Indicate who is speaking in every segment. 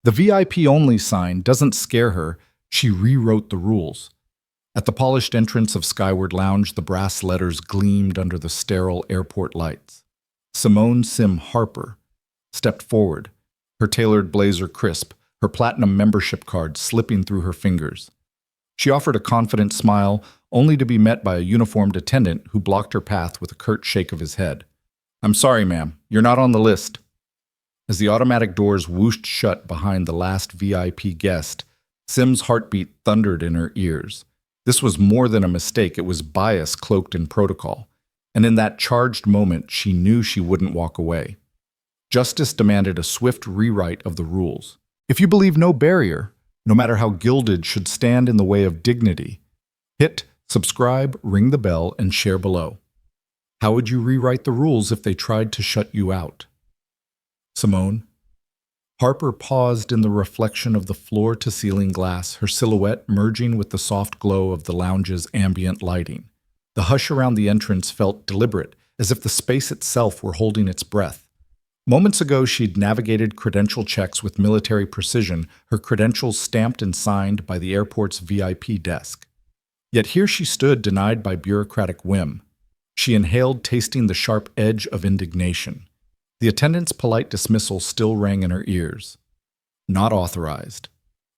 Speaker 1: The VIP only sign doesn't scare her, she rewrote the rules. At the polished entrance of Skyward Lounge, the brass letters gleamed under the sterile airport lights. Simone Sim Harper stepped forward, her tailored blazer crisp, her platinum membership card slipping through her fingers. She offered a confident smile, only to be met by a uniformed attendant who blocked her path with a curt shake of his head. "I'm sorry, ma'am, you're not on the list." As the automatic doors whooshed shut behind the last VIP guest, Sim's heartbeat thundered in her ears. This was more than a mistake, it was bias cloaked in protocol. And in that charged moment, she knew she wouldn't walk away. Justice demanded a swift rewrite of the rules. If you believe no barrier, no matter how gilded, should stand in the way of dignity, hit subscribe, ring the bell, and share below. How would you rewrite the rules if they tried to shut you out? Simone. Harper paused in the reflection of the floor-to-ceiling glass, her silhouette merging with the soft glow of the lounge's ambient lighting. The hush around the entrance felt deliberate, as if the space itself were holding its breath. Moments ago, she'd navigated credential checks with military precision, her credentials stamped and signed by the airport's VIP desk. Yet here she stood, denied by bureaucratic whim. She inhaled, tasting the sharp edge of indignation. The attendant's polite dismissal still rang in her ears. Not authorized.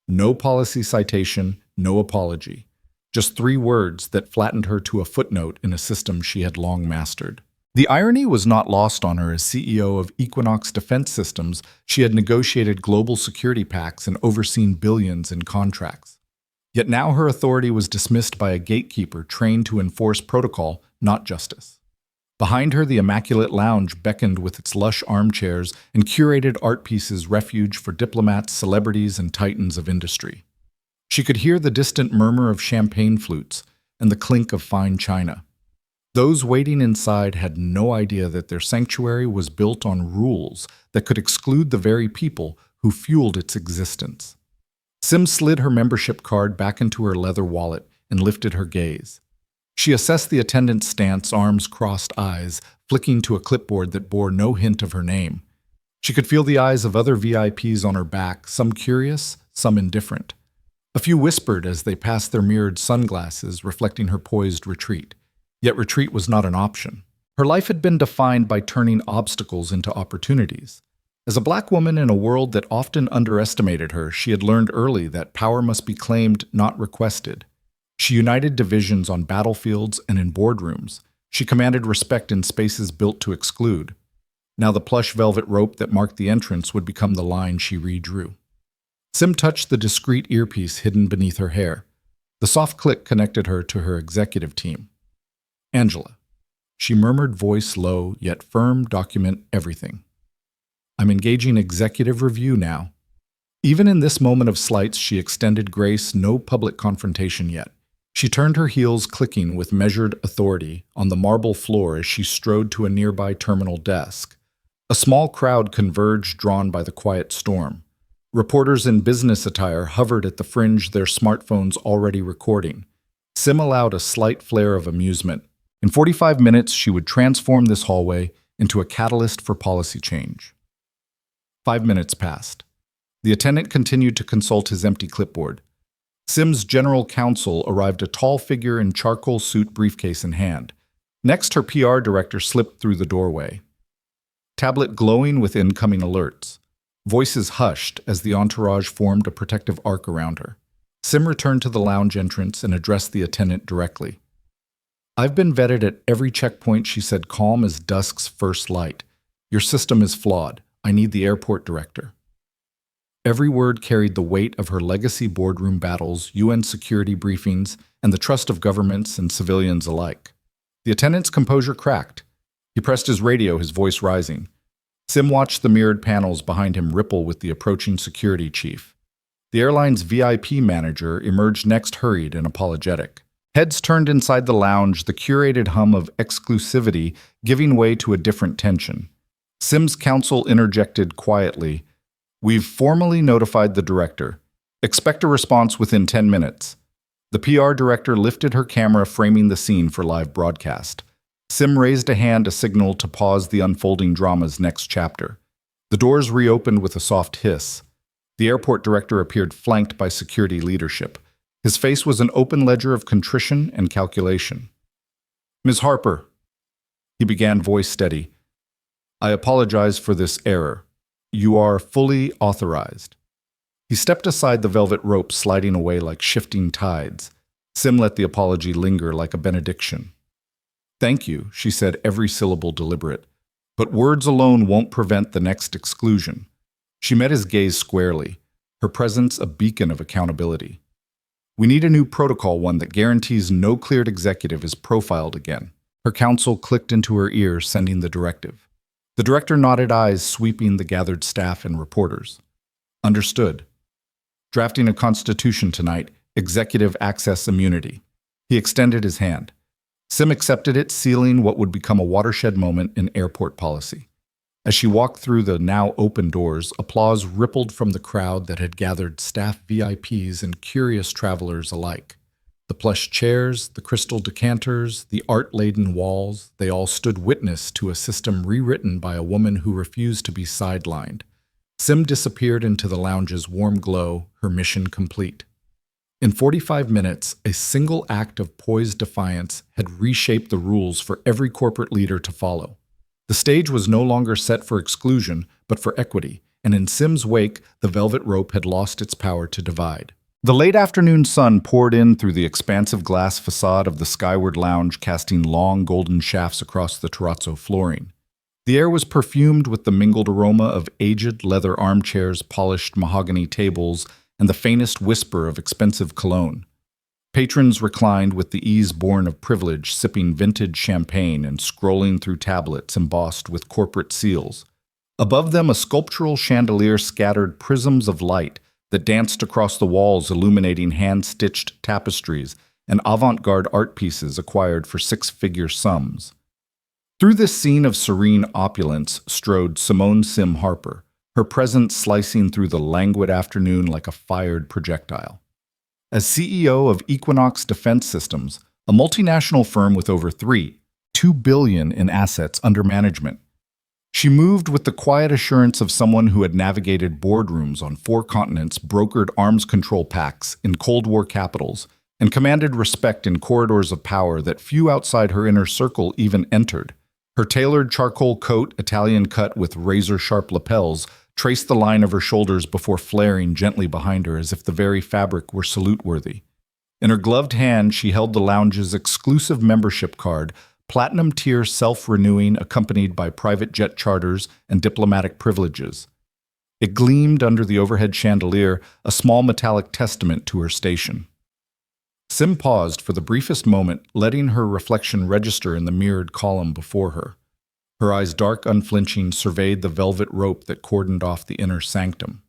Speaker 1: No policy citation, no apology. Just 3 words that flattened her to a footnote in a system she had long mastered. The irony was not lost on her. As CEO of Equinox Defense Systems, she had negotiated global security pacts and overseen billions in contracts. Yet now her authority was dismissed by a gatekeeper trained to enforce protocol, not justice. Behind her, the immaculate lounge beckoned with its lush armchairs and curated art pieces, refuge for diplomats, celebrities, and titans of industry. She could hear the distant murmur of champagne flutes and the clink of fine china. Those waiting inside had no idea that their sanctuary was built on rules that could exclude the very people who fueled its existence. Sim slid her membership card back into her leather wallet and lifted her gaze. She assessed the attendant's stance, arms crossed, eyes flicking to a clipboard that bore no hint of her name. She could feel the eyes of other VIPs on her back, some curious, some indifferent. A few whispered as they passed their mirrored sunglasses, reflecting her poised retreat. Yet retreat was not an option. Her life had been defined by turning obstacles into opportunities. As a Black woman in a world that often underestimated her, she had learned early that power must be claimed, not requested. She united divisions on battlefields and in boardrooms. She commanded respect in spaces built to exclude. Now the plush velvet rope that marked the entrance would become the line she redrew. Sim touched the discreet earpiece hidden beneath her hair. The soft click connected her to her executive team. "Angela," she murmured, voice low yet firm, "document everything. I'm engaging executive review now." Even in this moment of slights, she extended grace, no public confrontation yet. She turned her heels, clicking with measured authority on the marble floor as she strode to a nearby terminal desk. A small crowd converged, drawn by the quiet storm. Reporters in business attire hovered at the fringe, their smartphones already recording. Sim allowed a slight flare of amusement. In 45 minutes, she would transform this hallway into a catalyst for policy change. 5 minutes passed. The attendant continued to consult his empty clipboard. Sim's general counsel arrived, a tall figure in charcoal suit, briefcase in hand. Next, her PR director slipped through the doorway. Tablet glowing with incoming alerts. Voices hushed as the entourage formed a protective arc around her. Sim returned to the lounge entrance and addressed the attendant directly. "I've been vetted at every checkpoint," she said, calm as dusk's first light. "Your system is flawed. I need the airport director." Every word carried the weight of her legacy: boardroom battles, UN security briefings, and the trust of governments and civilians alike. The attendant's composure cracked. He pressed his radio, his voice rising. Sim watched the mirrored panels behind him ripple with the approaching security chief. The airline's VIP manager emerged next, hurried and apologetic. Heads turned inside the lounge, the curated hum of exclusivity giving way to a different tension. Sim's counsel interjected quietly, "We've formally notified the director. Expect a response within 10 minutes. The PR director lifted her camera, framing the scene for live broadcast. Sim raised a hand, a signal to pause the unfolding drama's next chapter. The doors reopened with a soft hiss. The airport director appeared flanked by security leadership. His face was an open ledger of contrition and calculation. "Ms. Harper," he began, voice steady, "I apologize for this error. You are fully authorized." He stepped aside, the velvet rope sliding away like shifting tides. Sim let the apology linger like a benediction. "Thank you," she said, every syllable deliberate. "But words alone won't prevent the next exclusion." She met his gaze squarely, her presence a beacon of accountability. "We need a new protocol, one that guarantees no cleared executive is profiled again." Her counsel clicked into her ear, sending the directive. The director nodded, eyes sweeping the gathered staff and reporters. "Understood. Drafting a constitution tonight, executive access immunity." He extended his hand. Sim accepted it, sealing what would become a watershed moment in airport policy. As she walked through the now open doors, applause rippled from the crowd that had gathered staff, VIPs, and curious travelers alike. The plush chairs, the crystal decanters, the art-laden walls, they all stood witness to a system rewritten by a woman who refused to be sidelined. Sim disappeared into the lounge's warm glow, her mission complete. In 45 minutes, a single act of poised defiance had reshaped the rules for every corporate leader to follow. The stage was no longer set for exclusion, but for equity, and in Sim's wake, the velvet rope had lost its power to divide. The late afternoon sun poured in through the expansive glass facade of the skyward lounge, casting long golden shafts across the terrazzo flooring. The air was perfumed with the mingled aroma of aged leather armchairs, polished mahogany tables, and the faintest whisper of expensive cologne. Patrons reclined with the ease born of privilege, sipping vintage champagne and scrolling through tablets embossed with corporate seals. Above them, a sculptural chandelier scattered prisms of light that danced across the walls, illuminating hand-stitched tapestries and avant-garde art pieces acquired for six-figure sums. Through this scene of serene opulence strode Sim Harper, her presence slicing through the languid afternoon like a fired projectile. As CEO of Equinox Defense Systems, a multinational firm with over $2 billion in assets under management, she moved with the quiet assurance of someone who had navigated boardrooms on 4 continents, brokered arms control pacts in Cold War capitals, and commanded respect in corridors of power that few outside her inner circle even entered. Her tailored charcoal coat, Italian cut with razor-sharp lapels, traced the line of her shoulders before flaring gently behind her as if the very fabric were salute-worthy. In her gloved hand, she held the lounge's exclusive membership card, platinum tier self-renewing, accompanied by private jet charters and diplomatic privileges. It gleamed under the overhead chandelier, a small metallic testament to her station. Sim paused for the briefest moment, letting her reflection register in the mirrored column before her. Her eyes, dark, unflinching, surveyed the velvet rope that cordoned off the inner sanctum.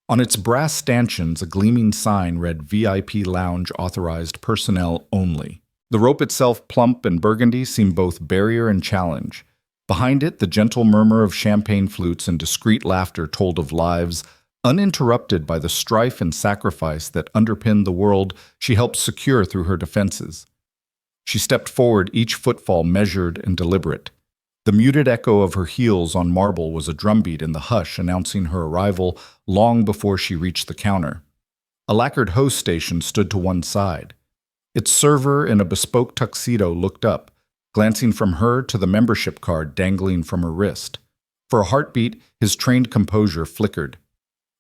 Speaker 1: On its brass stanchions, a gleaming sign read VIP Lounge Authorized Personnel Only. The rope itself, plump and burgundy, seemed both barrier and challenge. Behind it, the gentle murmur of champagne flutes and discreet laughter told of lives uninterrupted by the strife and sacrifice that underpinned the world she helped secure through her defenses. She stepped forward, each footfall measured and deliberate. The muted echo of her heels on marble was a drumbeat in the hush, announcing her arrival long before she reached the counter. A lacquered host station stood to one side. Its server in a bespoke tuxedo looked up, glancing from her to the membership card dangling from her wrist. For a heartbeat, his trained composure flickered.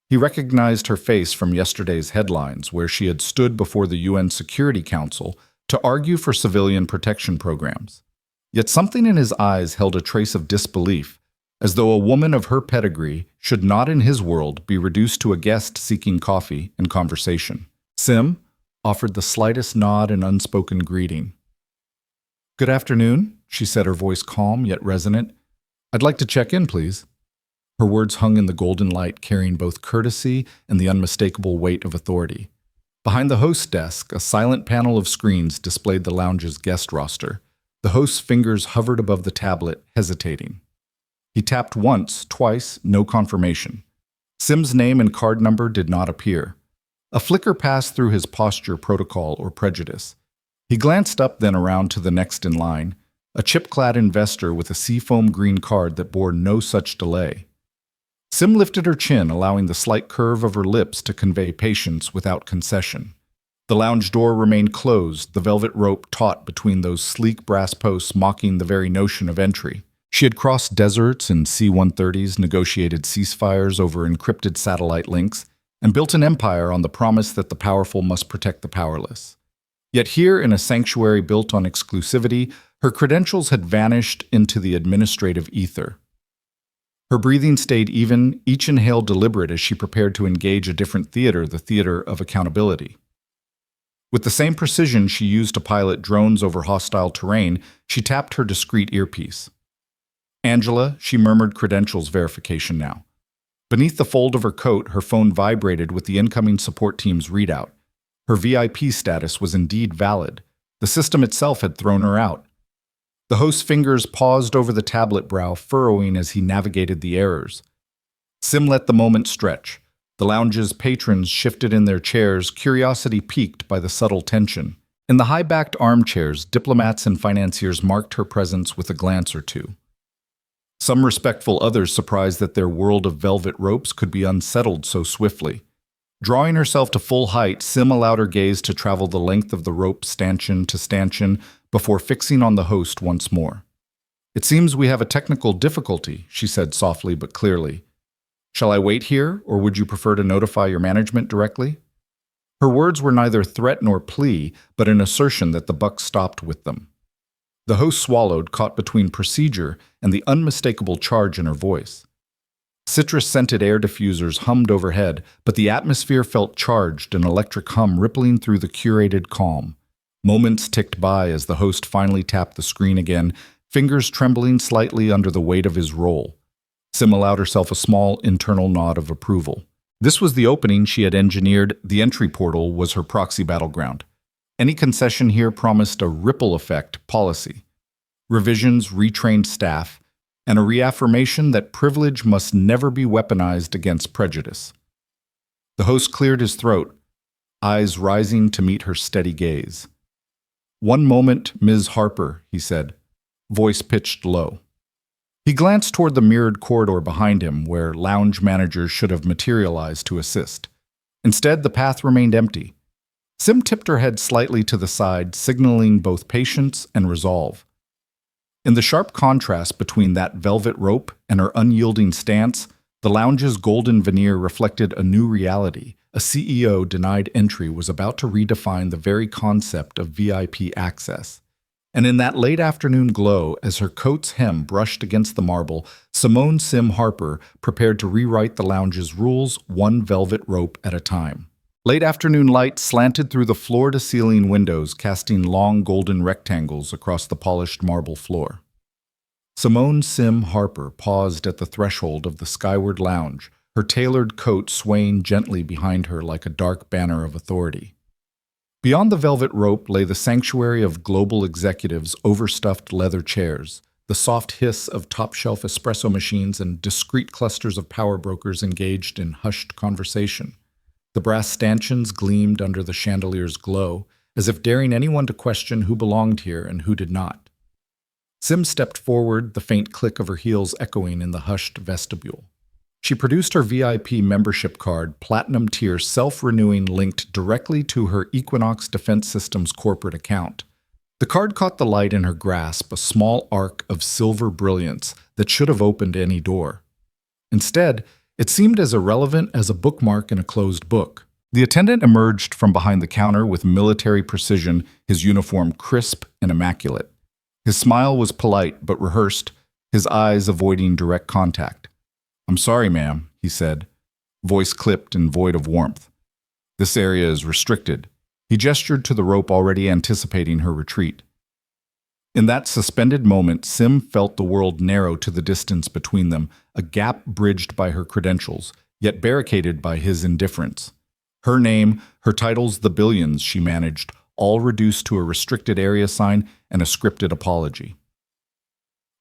Speaker 1: He recognized her face from yesterday's headlines, where she had stood before the UN Security Council to argue for civilian protection programs. Yet something in his eyes held a trace of disbelief, as though a woman of her pedigree should not in his world be reduced to a guest seeking coffee and conversation. Sim offered the slightest nod and unspoken greeting. "Good afternoon," she said, her voice calm yet resonant. "I'd like to check in, please." Her words hung in the golden light, carrying both courtesy and the unmistakable weight of authority. Behind the host's desk, a silent panel of screens displayed the lounge's guest roster. The host's fingers hovered above the tablet, hesitating. He tapped once, twice, no confirmation. Sim's name and card number did not appear. A flicker passed through his posture, protocol, or prejudice. He glanced up, then around to the next in line, a chip-clad investor with a seafoam green card that bore no such delay. Sim lifted her chin, allowing the slight curve of her lips to convey patience without concession. The lounge door remained closed, the velvet rope taut between those sleek brass posts mocking the very notion of entry. She had crossed deserts in C-130s, negotiated ceasefires over encrypted satellite links, and built an empire on the promise that the powerful must protect the powerless. Yet here, in a sanctuary built on exclusivity, her credentials had vanished into the administrative ether. Her breathing stayed even, each inhale deliberate as she prepared to engage a different theater, the theater of accountability. With the same precision she used to pilot drones over hostile terrain, she tapped her discreet earpiece. Angela, she murmured credentials verification now. Beneath the fold of her coat, her phone vibrated with the incoming support team's readout. Her VIP status was indeed valid. The system itself had thrown her out. The host's fingers paused over the tablet brow, furrowing as he navigated the errors. Sim let the moment stretch. The lounge's patrons shifted in their chairs, curiosity piqued by the subtle tension. In the high-backed armchairs, diplomats and financiers marked her presence with a glance or two. Some respectful others surprised that their world of velvet ropes could be unsettled so swiftly. Drawing herself to full height, Sim allowed her gaze to travel the length of the rope stanchion to stanchion before fixing on the host once more. "It seems we have a technical difficulty," she said softly but clearly. "Shall I wait here, or would you prefer to notify your management directly?" Her words were neither threat nor plea, but an assertion that the buck stopped with them. The host swallowed, caught between procedure and the unmistakable charge in her voice. Citrus-scented air diffusers hummed overhead, but the atmosphere felt charged, an electric hum rippling through the curated calm. Moments ticked by as the host finally tapped the screen again, fingers trembling slightly under the weight of his role. Sim allowed herself a small internal nod of approval. This was the opening she had engineered. The entry portal was her proxy battleground. Any concession here promised a ripple effect policy. Revisions, retrained staff, and a reaffirmation that privilege must never be weaponized against prejudice. The host cleared his throat, eyes rising to meet her steady gaze. "One moment, Ms. Harper," he said, voice pitched low. He glanced toward the mirrored corridor behind him, where lounge managers should have materialized to assist. Instead, the path remained empty. Sim tipped her head slightly to the side, signaling both patience and resolve. In the sharp contrast between that velvet rope and her unyielding stance, the lounge's golden veneer reflected a new reality. A CEO denied entry was about to redefine the very concept of VIP access. And in that late afternoon glow, as her coat's hem brushed against the marble, Simone Sim Harper prepared to rewrite the lounge's rules one velvet rope at a time. Late afternoon light slanted through the floor-to-ceiling windows, casting long golden rectangles across the polished marble floor. Simone Sim Harper paused at the threshold of the skyward lounge, her tailored coat swaying gently behind her like a dark banner of authority. Beyond the velvet rope lay the sanctuary of global executives' overstuffed leather chairs, the soft hiss of top-shelf espresso machines and discreet clusters of power brokers engaged in hushed conversation. The brass stanchions gleamed under the chandelier's glow, as if daring anyone to question who belonged here and who did not. Sim stepped forward, the faint click of her heels echoing in the hushed vestibule. She produced her VIP membership card, platinum tier self-renewing, linked directly to her Equinox Defense Systems corporate account. The card caught the light in her grasp, a small arc of silver brilliance that should have opened any door. Instead, it seemed as irrelevant as a bookmark in a closed book. The attendant emerged from behind the counter with military precision, his uniform crisp and immaculate. His smile was polite but rehearsed, his eyes avoiding direct contact. "I'm sorry, ma'am," he said, voice clipped and void of warmth. "This area is restricted." He gestured to the rope, already anticipating her retreat. In that suspended moment, Sim felt the world narrow to the distance between them, a gap bridged by her credentials, yet barricaded by his indifference. Her name, her titles, the billions she managed, all reduced to a restricted area sign and a scripted apology.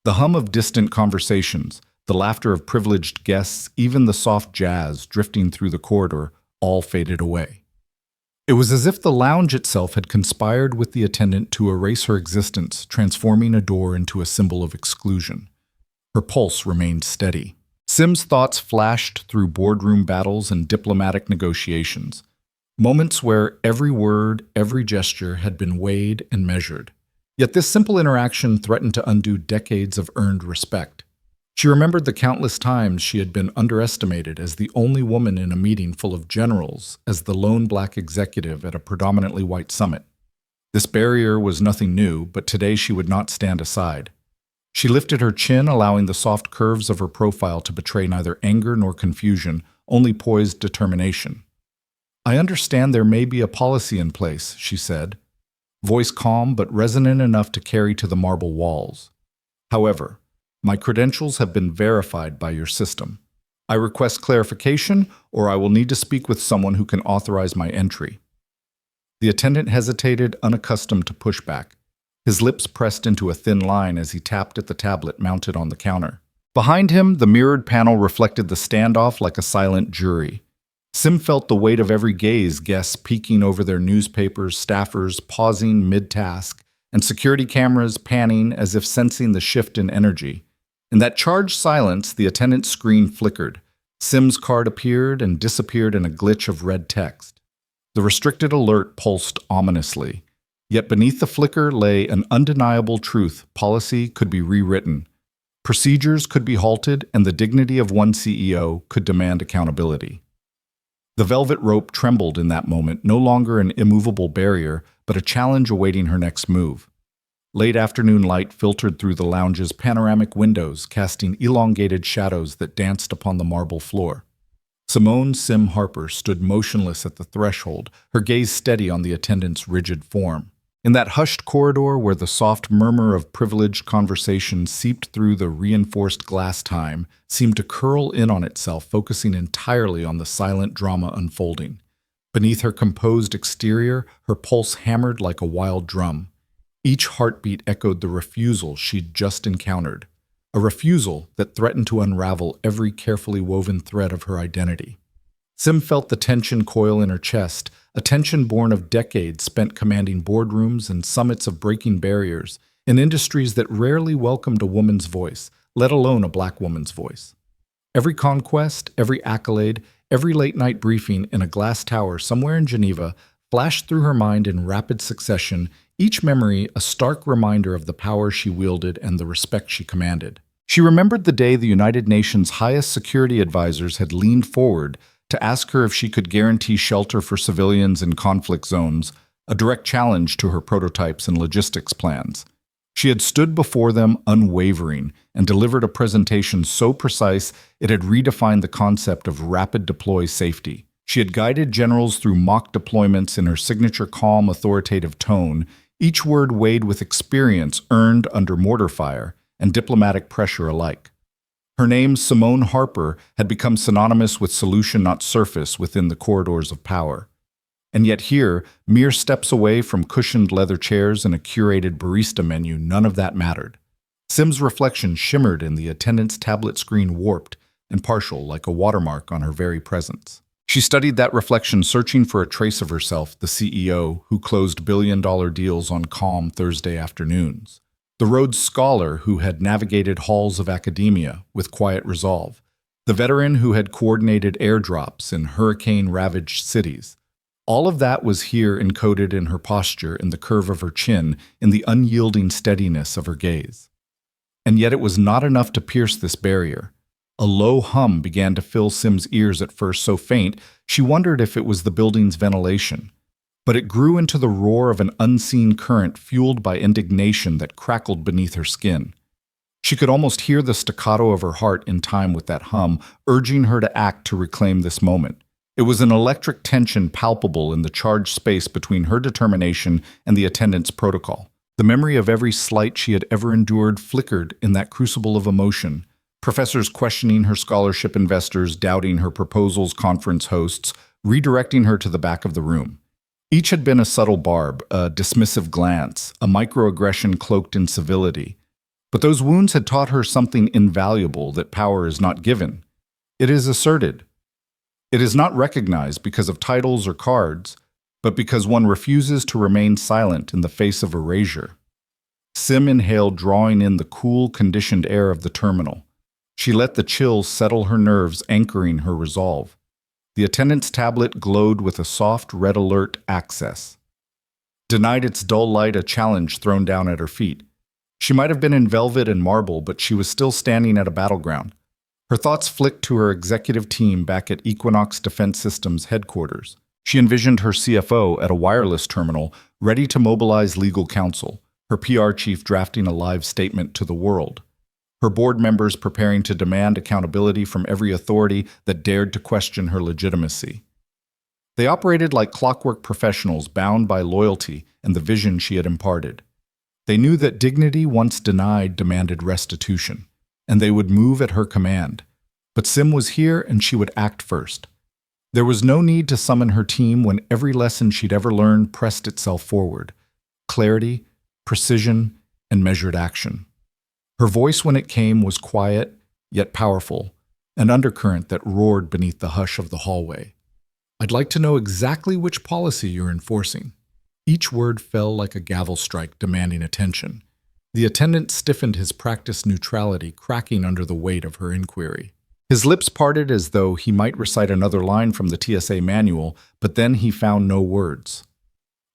Speaker 1: The hum of distant conversations, the laughter of privileged guests, even the soft jazz drifting through the corridor, all faded away. It was as if the lounge itself had conspired with the attendant to erase her existence, transforming a door into a symbol of exclusion. Her pulse remained steady. Sim's thoughts flashed through boardroom battles and diplomatic negotiations, moments where every word, every gesture had been weighed and measured. Yet this simple interaction threatened to undo decades of earned respect. She remembered the countless times she had been underestimated as the only woman in a meeting full of generals, as the lone black executive at a predominantly white summit. This barrier was nothing new, but today she would not stand aside. She lifted her chin, allowing the soft curves of her profile to betray neither anger nor confusion, only poised determination. "I understand there may be a policy in place," she said, voice calm but resonant enough to carry to the marble walls. "However, my credentials have been verified by your system. I request clarification, or I will need to speak with someone who can authorize my entry." The attendant hesitated, unaccustomed to pushback. His lips pressed into a thin line as he tapped at the tablet mounted on the counter. Behind him, the mirrored panel reflected the standoff like a silent jury. Sim felt the weight of every gaze, guests peeking over their newspapers, staffers pausing mid-task, and security cameras panning as if sensing the shift in energy. In that charged silence, the attendant's screen flickered. Sim's card appeared and disappeared in a glitch of red text. The restricted alert pulsed ominously. Yet beneath the flicker lay an undeniable truth: policy could be rewritten. Procedures could be halted, and the dignity of one CEO could demand accountability. The velvet rope trembled in that moment, no longer an immovable barrier, but a challenge awaiting her next move. Late afternoon light filtered through the lounge's panoramic windows, casting elongated shadows that danced upon the marble floor. Simone Sim Harper stood motionless at the threshold, her gaze steady on the attendant's rigid form. In that hushed corridor where the soft murmur of privileged conversation seeped through the reinforced glass, time seemed to curl in on itself, focusing entirely on the silent drama unfolding. Beneath her composed exterior, her pulse hammered like a wild drum. Each heartbeat echoed the refusal she'd just encountered, a refusal that threatened to unravel every carefully woven thread of her identity. Sim felt the tension coil in her chest, a tension born of decades spent commanding boardrooms and summits of breaking barriers in industries that rarely welcomed a woman's voice, let alone a black woman's voice. Every conquest, every accolade, every late-night briefing in a glass tower somewhere in Geneva flashed through her mind in rapid succession, each memory a stark reminder of the power she wielded and the respect she commanded. She remembered the day the United Nations' highest security advisors had leaned forward to ask her if she could guarantee shelter for civilians in conflict zones, a direct challenge to her prototypes and logistics plans. She had stood before them unwavering and delivered a presentation so precise it had redefined the concept of rapid deploy safety. She had guided generals through mock deployments in her signature calm, authoritative tone, each word weighed with experience earned under mortar fire and diplomatic pressure alike. Her name, Simone Harper, had become synonymous with solution, not surface, within the corridors of power. And yet here, mere steps away from cushioned leather chairs and a curated barista menu, none of that mattered. Sim's reflection shimmered in the attendant's tablet screen, warped and partial like a watermark on her very presence. She studied that reflection, searching for a trace of herself, the CEO who closed billion-dollar deals on calm Thursday afternoons. The Rhodes Scholar who had navigated halls of academia with quiet resolve. The veteran who had coordinated airdrops in hurricane-ravaged cities. All of that was here encoded in her posture, in the curve of her chin, in the unyielding steadiness of her gaze. And yet it was not enough to pierce this barrier. A low hum began to fill Sim's ears, at first so faint she wondered if it was the building's ventilation. But it grew into the roar of an unseen current fueled by indignation that crackled beneath her skin. She could almost hear the staccato of her heart in time with that hum, urging her to act, to reclaim this moment. It was an electric tension palpable in the charged space between her determination and the attendant's protocol. The memory of every slight she had ever endured flickered in that crucible of emotion. Professors questioning her scholarship, investors doubting her proposals, conference hosts redirecting her to the back of the room. Each had been a subtle barb, a dismissive glance, a microaggression cloaked in civility. But those wounds had taught her something invaluable: that power is not given. It is asserted. It is not recognized because of titles or cards, but because one refuses to remain silent in the face of erasure. Sim inhaled, drawing in the cool, conditioned air of the terminal. She let the chills settle her nerves, anchoring her resolve. The attendant's tablet glowed with a soft red alert access. Denied its dull light, a challenge thrown down at her feet. She might have been in velvet and marble, but she was still standing at a battleground. Her thoughts flicked to her executive team back at Equinox Defense Systems headquarters. She envisioned her CFO at a wireless terminal, ready to mobilize legal counsel, her PR chief drafting a live statement to the world, her board members preparing to demand accountability from every authority that dared to question her legitimacy. They operated like clockwork professionals bound by loyalty and the vision she had imparted. They knew that dignity once denied demanded restitution, and they would move at her command. But Sim was here, and she would act first. There was no need to summon her team when every lesson she'd ever learned pressed itself forward. Clarity, precision, and measured action. Her voice when it came was quiet, yet powerful, an undercurrent that roared beneath the hush of the hallway. I'd like to know exactly which policy you're enforcing. Each word fell like a gavel strike, demanding attention. The attendant stiffened his practiced neutrality, cracking under the weight of her inquiry. His lips parted as though he might recite another line from the TSA manual, but then he found no words.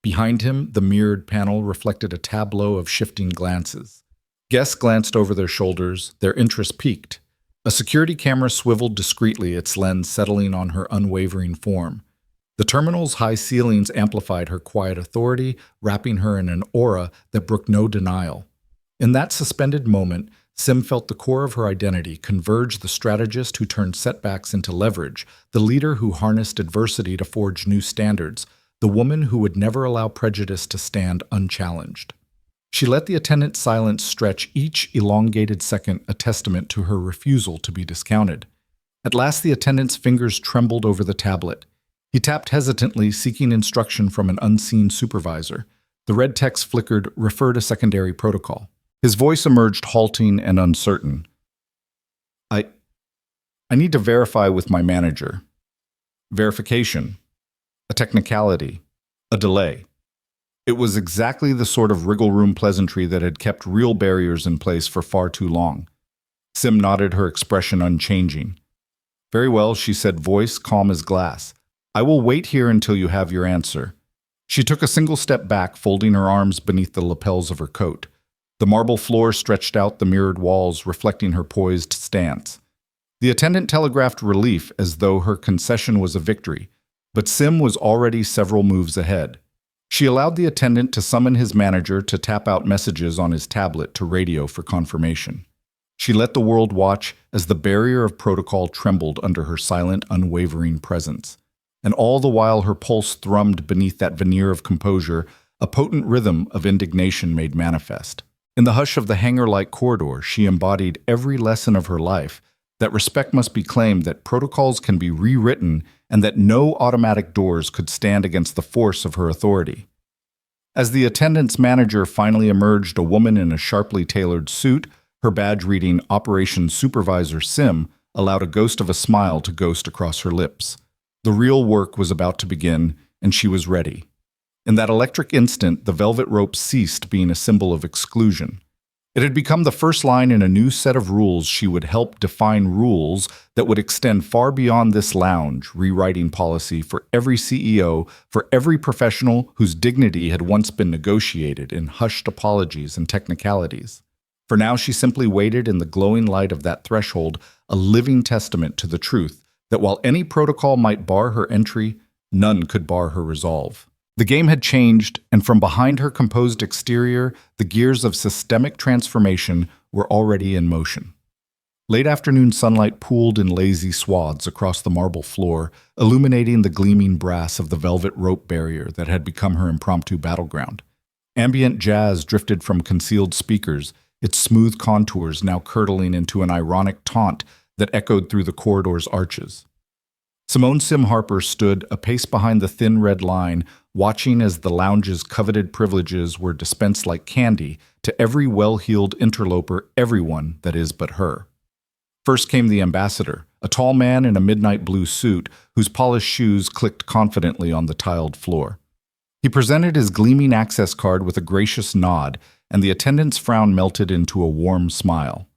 Speaker 1: Behind him, the mirrored panel reflected a tableau of shifting glances. Guests glanced over their shoulders, their interest piqued. A security camera swiveled discreetly, its lens settling on her unwavering form. The terminal's high ceilings amplified her quiet authority, wrapping her in an aura that brooked no denial. In that suspended moment, Sim felt the core of her identity converge, the strategist who turned setbacks into leverage, the leader who harnessed adversity to forge new standards, the woman who would never allow prejudice to stand unchallenged. She let the attendant's silence stretch, each elongated second a testament to her refusal to be discounted. At last the attendant's fingers trembled over the tablet. He tapped hesitantly, seeking instruction from an unseen supervisor. The red text flickered, refer to secondary protocol. His voice emerged halting and uncertain. I need to verify with my manager. Verification. A technicality. A delay. It was exactly the sort of wriggle room pleasantry that had kept real barriers in place for far too long. Sim nodded, her expression unchanging. Very well, she said, voice calm as glass. I will wait here until you have your answer. She took a single step back, folding her arms beneath the lapels of her coat. The marble floor stretched out, the mirrored walls reflecting her poised stance. The attendant telegraphed relief as though her concession was a victory, but Sim was already several moves ahead. She allowed the attendant to summon his manager to tap out messages on his tablet to radio for confirmation. She let the world watch as the barrier of protocol trembled under her silent, unwavering presence. And all the while her pulse thrummed beneath that veneer of composure, a potent rhythm of indignation made manifest. In the hush of the hangar-like corridor, she embodied every lesson of her life, that respect must be claimed, that protocols can be rewritten, and that no automatic doors could stand against the force of her authority. As the attendant's manager finally emerged, a woman in a sharply tailored suit, her badge reading Operations Supervisor Sim, allowed a ghost of a smile to ghost across her lips. The real work was about to begin, and she was ready. In that electric instant, the velvet rope ceased being a symbol of exclusion. It had become the first line in a new set of rules. She would help define rules that would extend far beyond this lounge, rewriting policy for every CEO, for every professional whose dignity had once been negotiated in hushed apologies and technicalities. For now, she simply waited in the glowing light of that threshold, a living testament to the truth that while any protocol might bar her entry, none could bar her resolve. The game had changed, and from behind her composed exterior, the gears of systemic transformation were already in motion. Late afternoon sunlight pooled in lazy swaths across the marble floor, illuminating the gleaming brass of the velvet rope barrier that had become her impromptu battleground. Ambient jazz drifted from concealed speakers, its smooth contours now curdling into an ironic taunt that echoed through the corridor's arches. Sim Harper stood a pace behind the thin red line, watching as the lounge's coveted privileges were dispensed like candy to every well-heeled interloper, everyone that is but her. First came the ambassador, a tall man in a midnight blue suit whose polished shoes clicked confidently on the tiled floor. He presented his gleaming access card with a gracious nod, and the attendant's frown melted into a warm smile.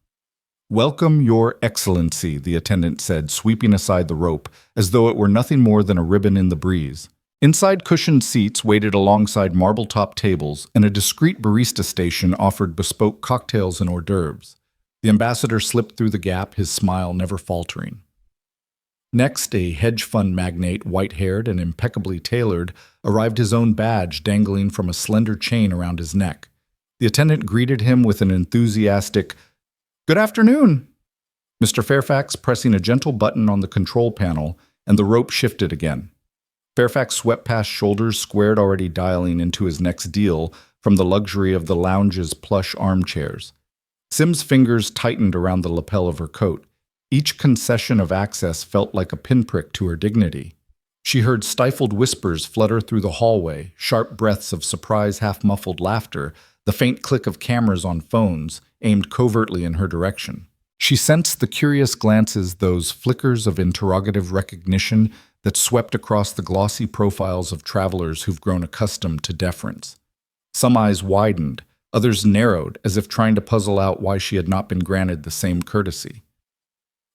Speaker 1: Welcome, Your Excellency, the attendant said, sweeping aside the rope, as though it were nothing more than a ribbon in the breeze. Inside cushioned seats waited alongside marble-top tables, and a discreet barista station offered bespoke cocktails and hors d'oeuvres. The ambassador slipped through the gap, his smile never faltering. Next, a hedge fund magnate, white-haired and impeccably tailored, arrived, his own badge dangling from a slender chain around his neck. The attendant greeted him with an enthusiastic, "Good afternoon." Mr. Fairfax pressing a gentle button on the control panel, and the rope shifted again. Fairfax swept past shoulders squared, already dialing into his next deal from the luxury of the lounge's plush armchairs. Sim's fingers tightened around the lapel of her coat. Each concession of access felt like a pinprick to her dignity. She heard stifled whispers flutter through the hallway, sharp breaths of surprise, half-muffled laughter, the faint click of cameras on phones, aimed covertly in her direction. She sensed the curious glances, those flickers of interrogative recognition that swept across the glossy profiles of travelers who've grown accustomed to deference. Some eyes widened, others narrowed, as if trying to puzzle out why she had not been granted the same courtesy.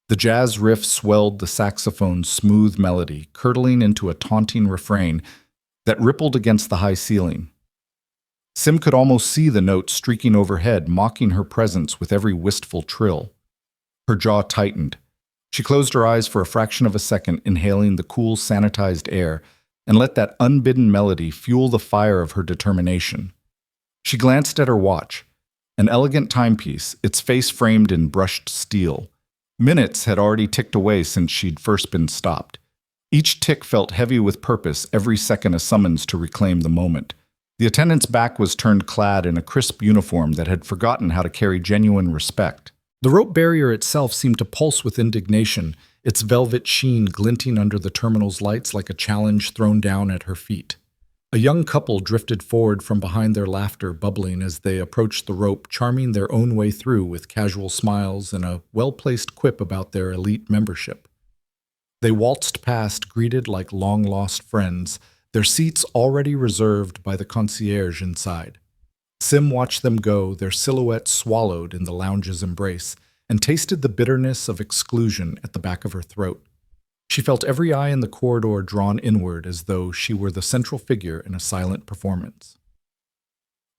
Speaker 1: The jazz riff swelled the saxophone's smooth melody, curdling into a taunting refrain that rippled against the high ceiling. Sim could almost see the notes streaking overhead, mocking her presence with every wistful trill. Her jaw tightened. She closed her eyes for a fraction of a second, inhaling the cool, sanitized air, and let that unbidden melody fuel the fire of her determination. She glanced at her watch, an elegant timepiece, its face framed in brushed steel. Minutes had already ticked away since she'd first been stopped. Each tick felt heavy with purpose, every second a summons to reclaim the moment. The attendant's back was turned, clad in a crisp uniform that had forgotten how to carry genuine respect. The rope barrier itself seemed to pulse with indignation, its velvet sheen glinting under the terminal's lights like a challenge thrown down at her feet. A young couple drifted forward from behind, their laughter bubbling as they approached the rope, charming their own way through with casual smiles and a well-placed quip about their elite membership. They waltzed past, greeted like long-lost friends, their seats already reserved by the concierge inside. Sim watched them go, their silhouettes swallowed in the lounge's embrace, and tasted the bitterness of exclusion at the back of her throat. She felt every eye in the corridor drawn inward, as though she were the central figure in a silent performance.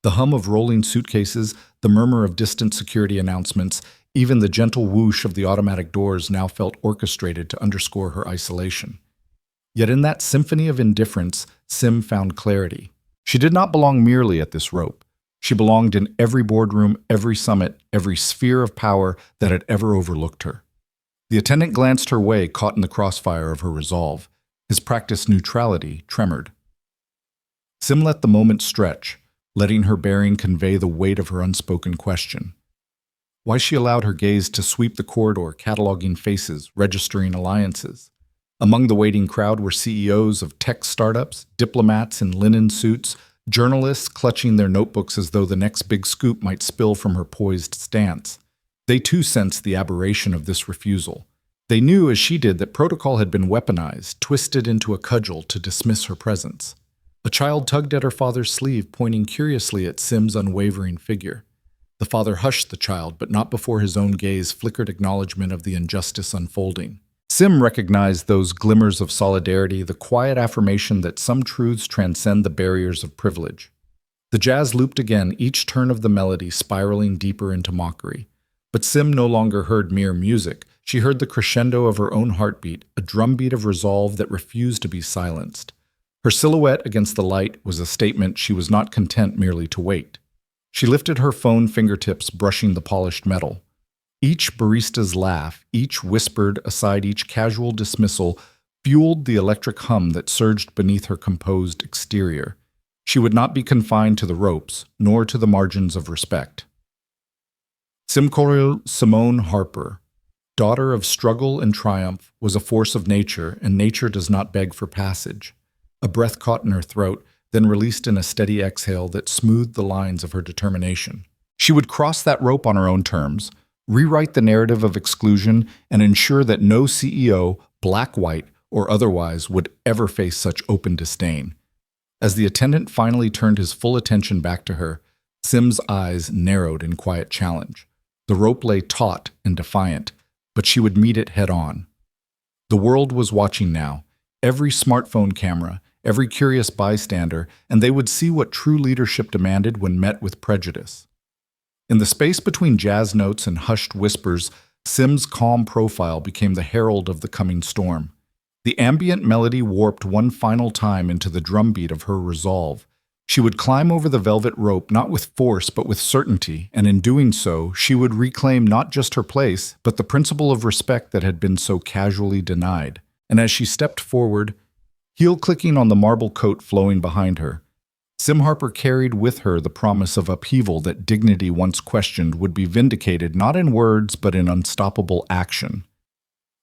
Speaker 1: The hum of rolling suitcases, the murmur of distant security announcements, even the gentle whoosh of the automatic doors now felt orchestrated to underscore her isolation. Yet in that symphony of indifference, Sim found clarity. She did not belong merely at this rope. She belonged in every boardroom, every summit, every sphere of power that had ever overlooked her. The attendant glanced her way, caught in the crossfire of her resolve. His practiced neutrality tremored. Sim let the moment stretch, letting her bearing convey the weight of her unspoken question. Why she allowed her gaze to sweep the corridor, cataloging faces, registering alliances. Among the waiting crowd were CEOs of tech startups, diplomats in linen suits, journalists clutching their notebooks as though the next big scoop might spill from her poised stance. They too sensed the aberration of this refusal. They knew, as she did, that protocol had been weaponized, twisted into a cudgel to dismiss her presence. A child tugged at her father's sleeve, pointing curiously at Sim's unwavering figure. The father hushed the child, but not before his own gaze flickered acknowledgement of the injustice unfolding. Sim recognized those glimmers of solidarity, the quiet affirmation that some truths transcend the barriers of privilege. The jazz looped again, each turn of the melody spiraling deeper into mockery. But Sim no longer heard mere music. She heard the crescendo of her own heartbeat, a drumbeat of resolve that refused to be silenced. Her silhouette against the light was a statement she was not content merely to wait. She lifted her phone, fingertips brushing the polished metal. Each barista's laugh, each whispered aside, each casual dismissal, fueled the electric hum that surged beneath her composed exterior. She would not be confined to the ropes, nor to the margins of respect. Sim Harper, daughter of struggle and triumph, was a force of nature, and nature does not beg for passage. A breath caught in her throat, then released in a steady exhale that smoothed the lines of her determination. She would cross that rope on her own terms, rewrite the narrative of exclusion, and ensure that no CEO, black, white, or otherwise, would ever face such open disdain. As the attendant finally turned his full attention back to her, Sim's eyes narrowed in quiet challenge. The rope lay taut and defiant, but she would meet it head on. The world was watching now, every smartphone camera, every curious bystander, and they would see what true leadership demanded when met with prejudice. In the space between jazz notes and hushed whispers, Sim's calm profile became the herald of the coming storm. The ambient melody warped one final time into the drumbeat of her resolve. She would climb over the velvet rope not with force but with certainty, and in doing so, she would reclaim not just her place, but the principle of respect that had been so casually denied. And as she stepped forward, heel clicking on the marble coat flowing behind her, Sim Harper carried with her the promise of upheaval that dignity once questioned would be vindicated not in words but in unstoppable action.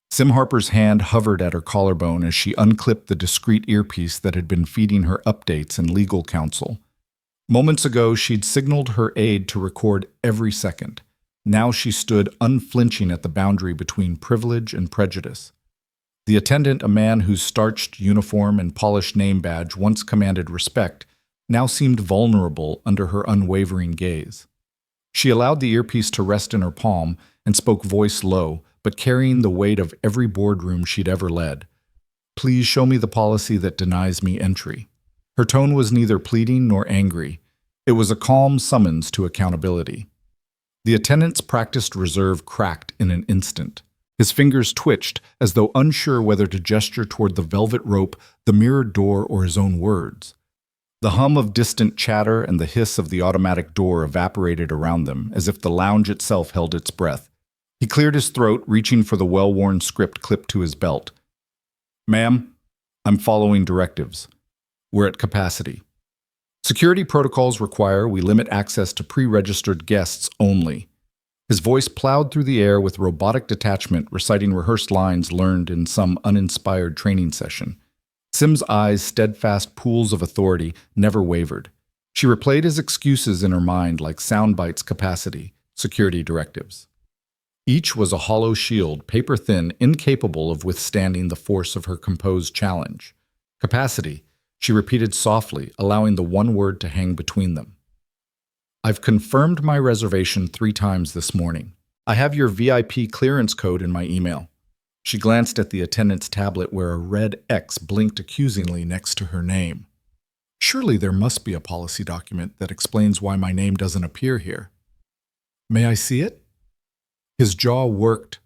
Speaker 1: Sim Harper's hand hovered at her collarbone as she unclipped the discreet earpiece that had been feeding her updates and legal counsel. Moments ago, she'd signaled her aide to record every second. Now she stood unflinching at the boundary between privilege and prejudice. The attendant, a man whose starched uniform and polished name badge once commanded respect, now seemed vulnerable under her unwavering gaze. She allowed the earpiece to rest in her palm and spoke voice low, but carrying the weight of every boardroom she'd ever led. "Please show me the policy that denies me entry." Her tone was neither pleading nor angry. It was a calm summons to accountability. The attendant's practiced reserve cracked in an instant. His fingers twitched, as though unsure whether to gesture toward the velvet rope, the mirrored door, or his own words. The hum of distant chatter and the hiss of the automatic door evaporated around them, as if the lounge itself held its breath. He cleared his throat, reaching for the well-worn script clipped to his belt. "Ma'am, I'm following directives. We're at capacity. Security protocols require we limit access to pre-registered guests only." His voice plowed through the air with robotic detachment, reciting rehearsed lines learned in some uninspired training session. Sim's eyes, steadfast pools of authority, never wavered. She replayed his excuses in her mind like sound bites capacity, security directives. Each was a hollow shield, paper-thin, incapable of withstanding the force of her composed challenge. "Capacity," she repeated softly, allowing the one word to hang between them. "I've confirmed my reservation 3 times this morning. I have your VIP clearance code in my email." She glanced at the attendant's tablet where a red X blinked accusingly next to her name. "Surely there must be a policy document that explains why my name doesn't appear here. May I see it?" His jaw worked,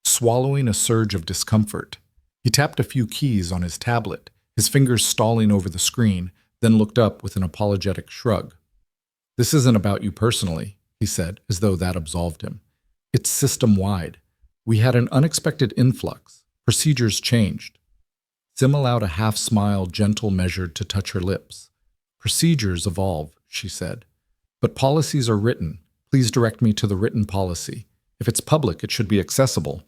Speaker 1: swallowing a surge of discomfort. He tapped a few keys on his tablet, his fingers stalling over the screen, then looked up with an apologetic shrug. "This isn't about you personally," he said, as though that absolved him. "It's system-wide. We had an unexpected influx. Procedures changed." Sim allowed a half-smile, gentle measured to touch her lips. "Procedures evolve," she said. "But policies are written. Please direct me to the written policy. If it's public, it should be accessible.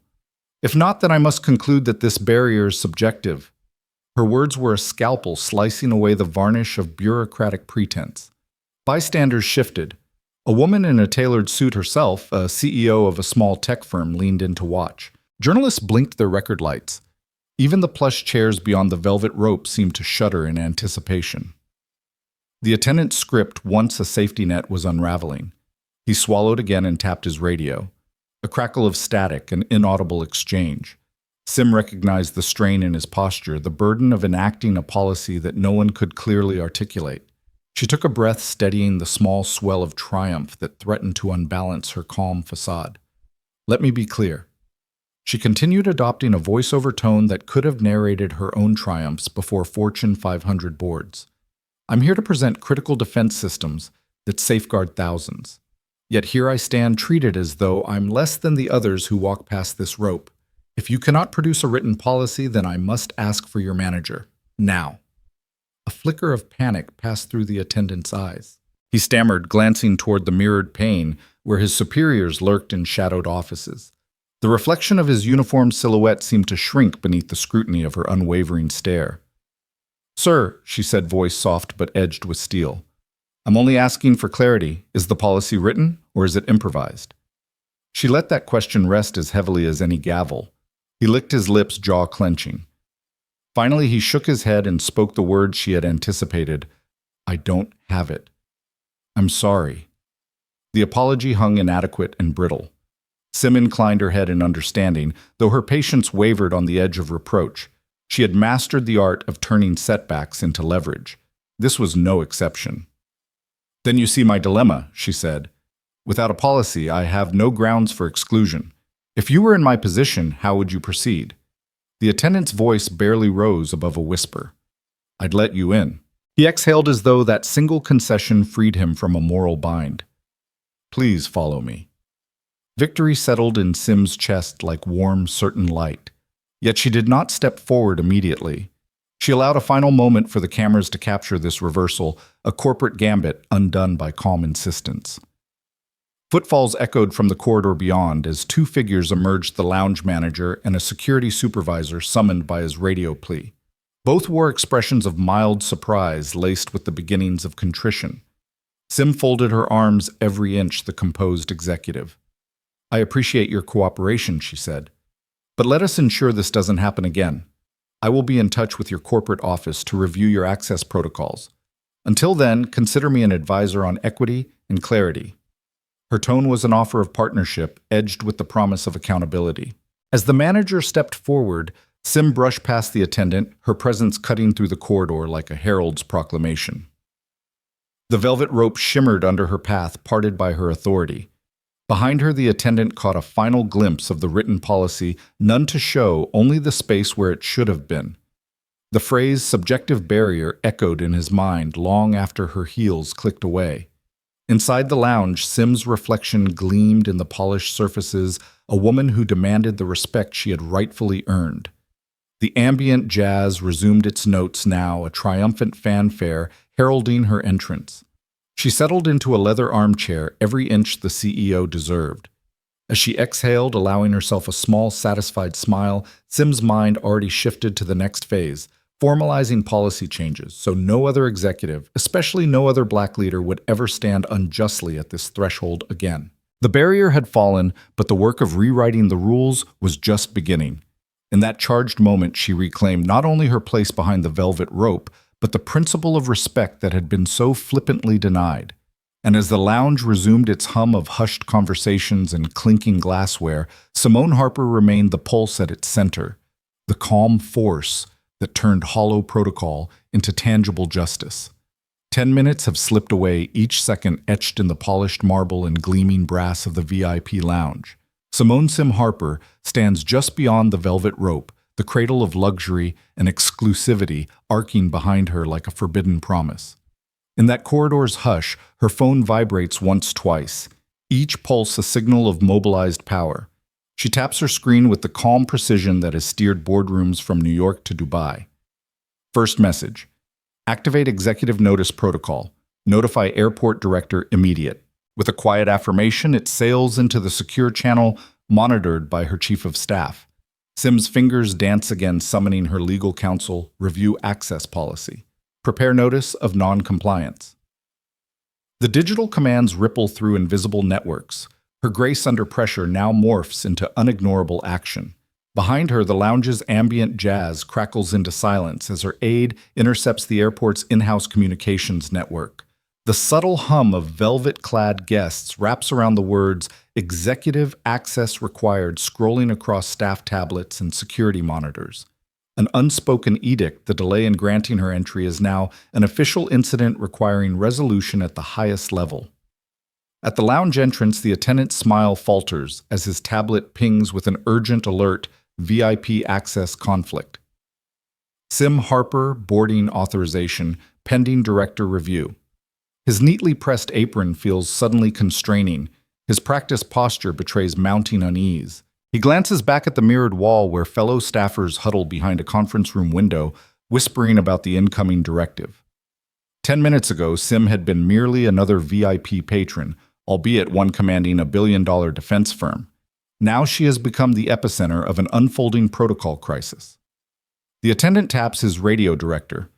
Speaker 1: If not, then I must conclude that this barrier is subjective." Her words were a scalpel slicing away the varnish of bureaucratic pretense. Bystanders shifted. A woman in a tailored suit herself, a CEO of a small tech firm, leaned in to watch. Journalists blinked their record lights. Even the plush chairs beyond the velvet rope seemed to shudder in anticipation. The attendant's script, once a safety net, was unraveling. He swallowed again and tapped his radio. A crackle of static, an inaudible exchange. Sim recognized the strain in his posture, the burden of enacting a policy that no one could clearly articulate. She took a breath, steadying the small swell of triumph that threatened to unbalance her calm facade. "Let me be clear." She continued, adopting a voiceover tone that could have narrated her own triumphs before Fortune 500 boards. "I'm here to present critical defense systems that safeguard thousands. Yet here I stand treated as though I'm less than the others who walk past this rope. If you cannot produce a written policy, then I must ask for your manager. Now." A flicker of panic passed through the attendant's eyes. He stammered, glancing toward the mirrored pane where his superiors lurked in shadowed offices. The reflection of his uniformed silhouette seemed to shrink beneath the scrutiny of her unwavering stare. "Sir," she said, voice soft but edged with steel, "I'm only asking for clarity. Is the policy written, or is it improvised?" She let that question rest as heavily as any gavel. He licked his lips, jaw clenching. Finally, he shook his head and spoke the words she had anticipated. "I don't have it. I'm sorry." The apology hung inadequate and brittle. Sim inclined her head in understanding, though her patience wavered on the edge of reproach. She had mastered the art of turning setbacks into leverage. This was no exception. "Then you see my dilemma," she said. "Without a policy, I have no grounds for exclusion. If you were in my position, how would you proceed?" The attendant's voice barely rose above a whisper. "I'd let you in." He exhaled as though that single concession freed him from a moral bind. "Please follow me." Victory settled in Sim's chest like warm, certain light. Yet she did not step forward immediately. She allowed a final moment for the cameras to capture this reversal, a corporate gambit undone by calm insistence. Footfalls echoed from the corridor beyond as two figures emerged, the lounge manager and a security supervisor summoned by his radio plea. Both wore expressions of mild surprise laced with the beginnings of contrition. Sim folded her arms every inch, the composed executive. "I appreciate your cooperation," she said. "But let us ensure this doesn't happen again. I will be in touch with your corporate office to review your access protocols. Until then, consider me an advisor on equity and clarity." Her tone was an offer of partnership, edged with the promise of accountability. As the manager stepped forward, Sim brushed past the attendant, her presence cutting through the corridor like a herald's proclamation. The velvet rope shimmered under her path, parted by her authority. Behind her, the attendant caught a final glimpse of the written policy, none to show, only the space where it should have been. The phrase "subjective barrier" echoed in his mind long after her heels clicked away. Inside the lounge, Sim's reflection gleamed in the polished surfaces, a woman who demanded the respect she had rightfully earned. The ambient jazz resumed its notes now, a triumphant fanfare heralding her entrance. She settled into a leather armchair, every inch the CEO deserved. As she exhaled, allowing herself a small, satisfied smile, Sim's mind already shifted to the next phase, formalizing policy changes so no other executive, especially no other black leader, would ever stand unjustly at this threshold again. The barrier had fallen, but the work of rewriting the rules was just beginning. In that charged moment, she reclaimed not only her place behind the velvet rope, but the principle of respect that had been so flippantly denied. And as the lounge resumed its hum of hushed conversations and clinking glassware, Simone Harper remained the pulse at its center, the calm force that turned hollow protocol into tangible justice. 10 minutes have slipped away, each second etched in the polished marble and gleaming brass of the VIP lounge. Simone Sim Harper stands just beyond the velvet rope, the cradle of luxury and exclusivity arcing behind her like a forbidden promise. In that corridor's hush, her phone vibrates once, twice, each pulse a signal of mobilized power. She taps her screen with the calm precision that has steered boardrooms from New York to Dubai. First message: activate executive notice protocol. Notify airport director immediate. With a quiet affirmation, it sails into the secure channel monitored by her chief of staff. Sim's fingers dance again, summoning her legal counsel, review access policy. Prepare notice of non-compliance. The digital commands ripple through invisible networks. Her grace under pressure now morphs into unignorable action. Behind her, the lounge's ambient jazz crackles into silence as her aide intercepts the airport's in-house communications network. The subtle hum of velvet-clad guests wraps around the words "executive access required" scrolling across staff tablets and security monitors. An unspoken edict, the delay in granting her entry is now an official incident requiring resolution at the highest level. At the lounge entrance, the attendant's smile falters as his tablet pings with an urgent alert: VIP access conflict. Sim Harper, boarding authorization, pending director review. His neatly pressed apron feels suddenly constraining. His practiced posture betrays mounting unease. He glances back at the mirrored wall where fellow staffers huddle behind a conference room window, whispering about the incoming directive. 10 minutes ago, Sim had been merely another VIP patron, albeit one commanding a billion-dollar defense firm. Now she has become the epicenter of an unfolding protocol crisis. The attendant taps his radio director.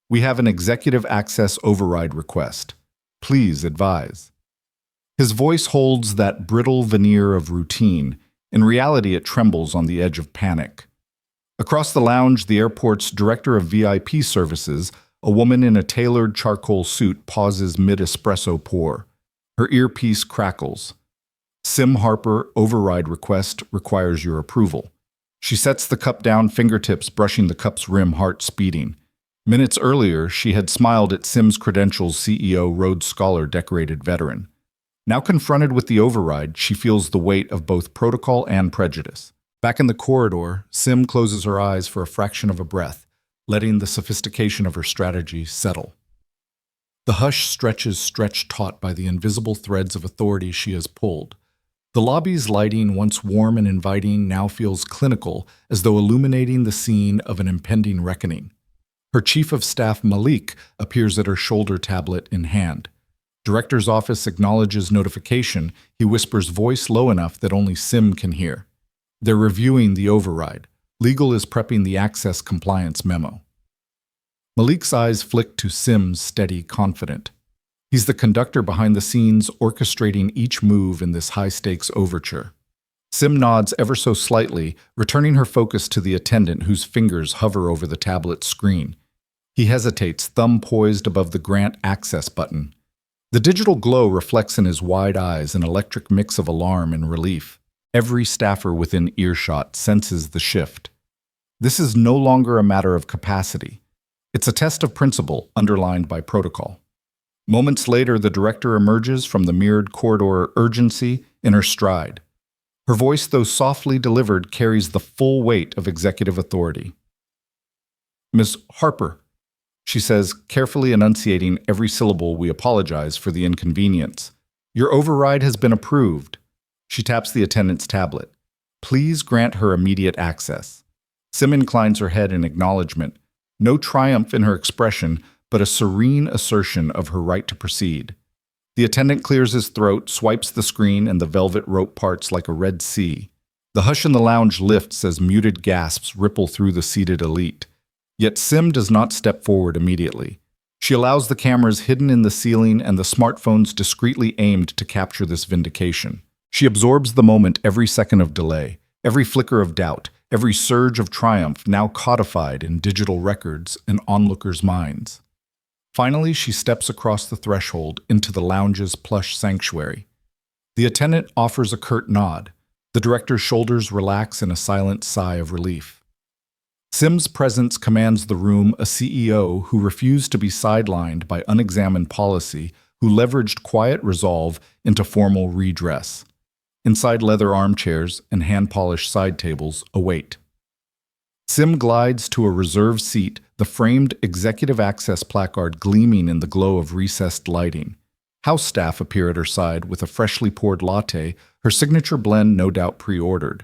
Speaker 1: "We have an executive access override request. Please advise." His voice holds that brittle veneer of routine. In reality, it trembles on the edge of panic. Across the lounge, the airport's director of VIP services, a woman in a tailored charcoal suit, pauses mid-espresso pour. Her earpiece crackles. Sim Harper override request requires your approval. She sets the cup down, fingertips brushing the cup's rim, heart speeding. Minutes earlier, she had smiled at Sim's credentials, CEO, Rhodes Scholar, decorated veteran. Now confronted with the override, she feels the weight of both protocol and prejudice. Back in the corridor, Sim closes her eyes for a fraction of a breath, letting the sophistication of her strategy settle. The hush stretches, stretched taut by the invisible threads of authority she has pulled. The lobby's lighting, once warm and inviting, now feels clinical, as though illuminating the scene of an impending reckoning. Her chief of staff, Malik, appears at her shoulder, tablet in hand. Director's office acknowledges notification. He whispers, voice low enough that only Sim can hear. They're reviewing the override. Legal is prepping the access compliance memo. Malik's eyes flick to Sim's, steady, confident. He's the conductor behind the scenes, orchestrating each move in this high-stakes overture. Sim nods ever so slightly, returning her focus to the attendant whose fingers hover over the tablet's screen. He hesitates, thumb poised above the grant access button. The digital glow reflects in his wide eyes, an electric mix of alarm and relief. Every staffer within earshot senses the shift. This is no longer a matter of capacity. It's a test of principle, underlined by protocol. Moments later, the director emerges from the mirrored corridor, urgency in her stride. Her voice, though softly delivered, carries the full weight of executive authority. Ms. Harper, she says, carefully enunciating every syllable, we apologize for the inconvenience. Your override has been approved. She taps the attendant's tablet. Please grant her immediate access. Sim inclines her head in acknowledgement. No triumph in her expression, but a serene assertion of her right to proceed. The attendant clears his throat, swipes the screen, and the velvet rope parts like a red sea. The hush in the lounge lifts as muted gasps ripple through the seated elite. Yet Sim does not step forward immediately. She allows the cameras hidden in the ceiling and the smartphones discreetly aimed to capture this vindication. She absorbs the moment, every second of delay, every flicker of doubt, every surge of triumph now codified in digital records and onlookers' minds. Finally, she steps across the threshold into the lounge's plush sanctuary. The attendant offers a curt nod. The director's shoulders relax in a silent sigh of relief. Sim's presence commands the room, a CEO who refused to be sidelined by unexamined policy, who leveraged quiet resolve into formal redress. Inside leather armchairs and hand-polished side tables await. Sim glides to a reserved seat, the framed executive access placard gleaming in the glow of recessed lighting. House staff appear at her side with a freshly poured latte, her signature blend no doubt pre-ordered.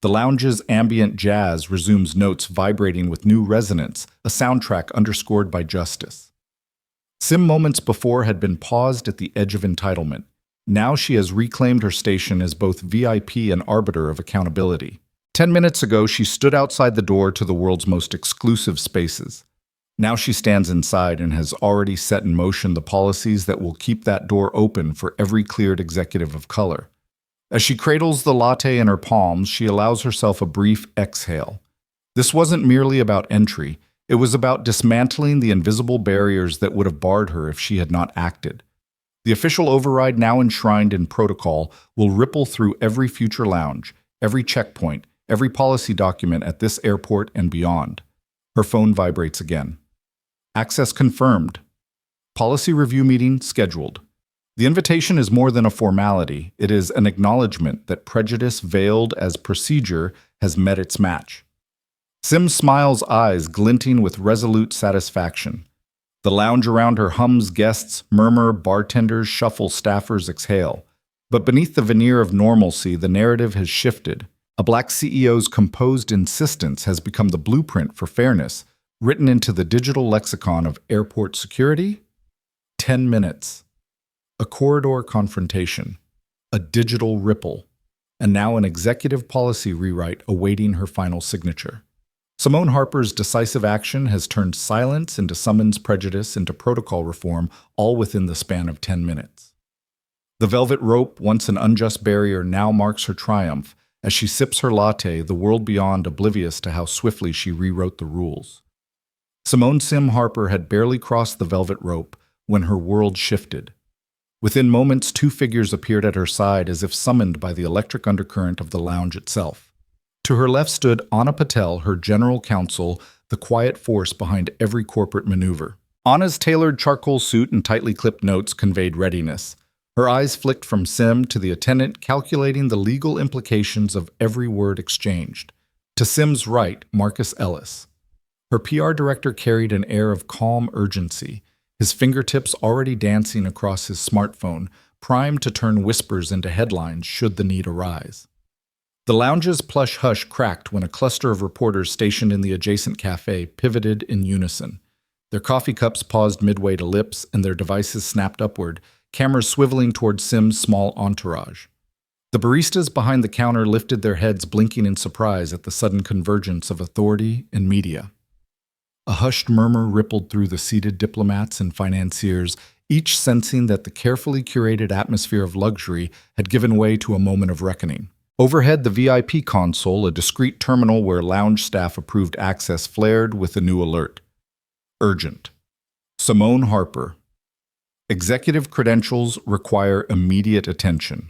Speaker 1: The lounge's ambient jazz resumes, notes vibrating with new resonance, a soundtrack underscored by justice. Sim moments before had been paused at the edge of entitlement. Now she has reclaimed her station as both VIP and arbiter of accountability. 10 minutes ago, she stood outside the door to the world's most exclusive spaces. Now she stands inside and has already set in motion the policies that will keep that door open for every cleared executive of color. As she cradles the latte in her palms, she allows herself a brief exhale. This wasn't merely about entry. It was about dismantling the invisible barriers that would have barred her if she had not acted. The official override, now enshrined in protocol, will ripple through every future lounge, every checkpoint, every policy document at this airport and beyond. Her phone vibrates again. Access confirmed. Policy review meeting scheduled. The invitation is more than a formality. It is an acknowledgement that prejudice veiled as procedure has met its match. Sim smiles, eyes glinting with resolute satisfaction. The lounge around her hums, guests murmur, bartenders shuffle, staffers exhale. But beneath the veneer of normalcy, the narrative has shifted. A Black CEO's composed insistence has become the blueprint for fairness, written into the digital lexicon of airport security. 10 minutes. A corridor confrontation. A digital ripple. And now an executive policy rewrite awaiting her final signature. Simone Harper's decisive action has turned silence into summons, prejudice into protocol reform, all within the span of 10 minutes. The velvet rope, once an unjust barrier, now marks her triumph. As she sips her latte, the world beyond oblivious to how swiftly she rewrote the rules. Simone Sim Harper had barely crossed the velvet rope when her world shifted. Within moments, two figures appeared at her side as if summoned by the electric undercurrent of the lounge itself. To her left stood Anna Patel, her general counsel, the quiet force behind every corporate maneuver. Anna's tailored charcoal suit and tightly clipped notes conveyed readiness. Her eyes flicked from Sim to the attendant, calculating the legal implications of every word exchanged. To Sim's right, Marcus Ellis. Her PR director carried an air of calm urgency, his fingertips already dancing across his smartphone, primed to turn whispers into headlines should the need arise. The lounge's plush hush cracked when a cluster of reporters stationed in the adjacent cafe pivoted in unison. Their coffee cups paused midway to lips, and their devices snapped upward, cameras swiveling toward Sim's small entourage. The baristas behind the counter lifted their heads, blinking in surprise at the sudden convergence of authority and media. A hushed murmur rippled through the seated diplomats and financiers, each sensing that the carefully curated atmosphere of luxury had given way to a moment of reckoning. Overhead, the VIP console, a discreet terminal where lounge staff approved access, flared with a new alert. Urgent. Simone Harper. Executive credentials require immediate attention.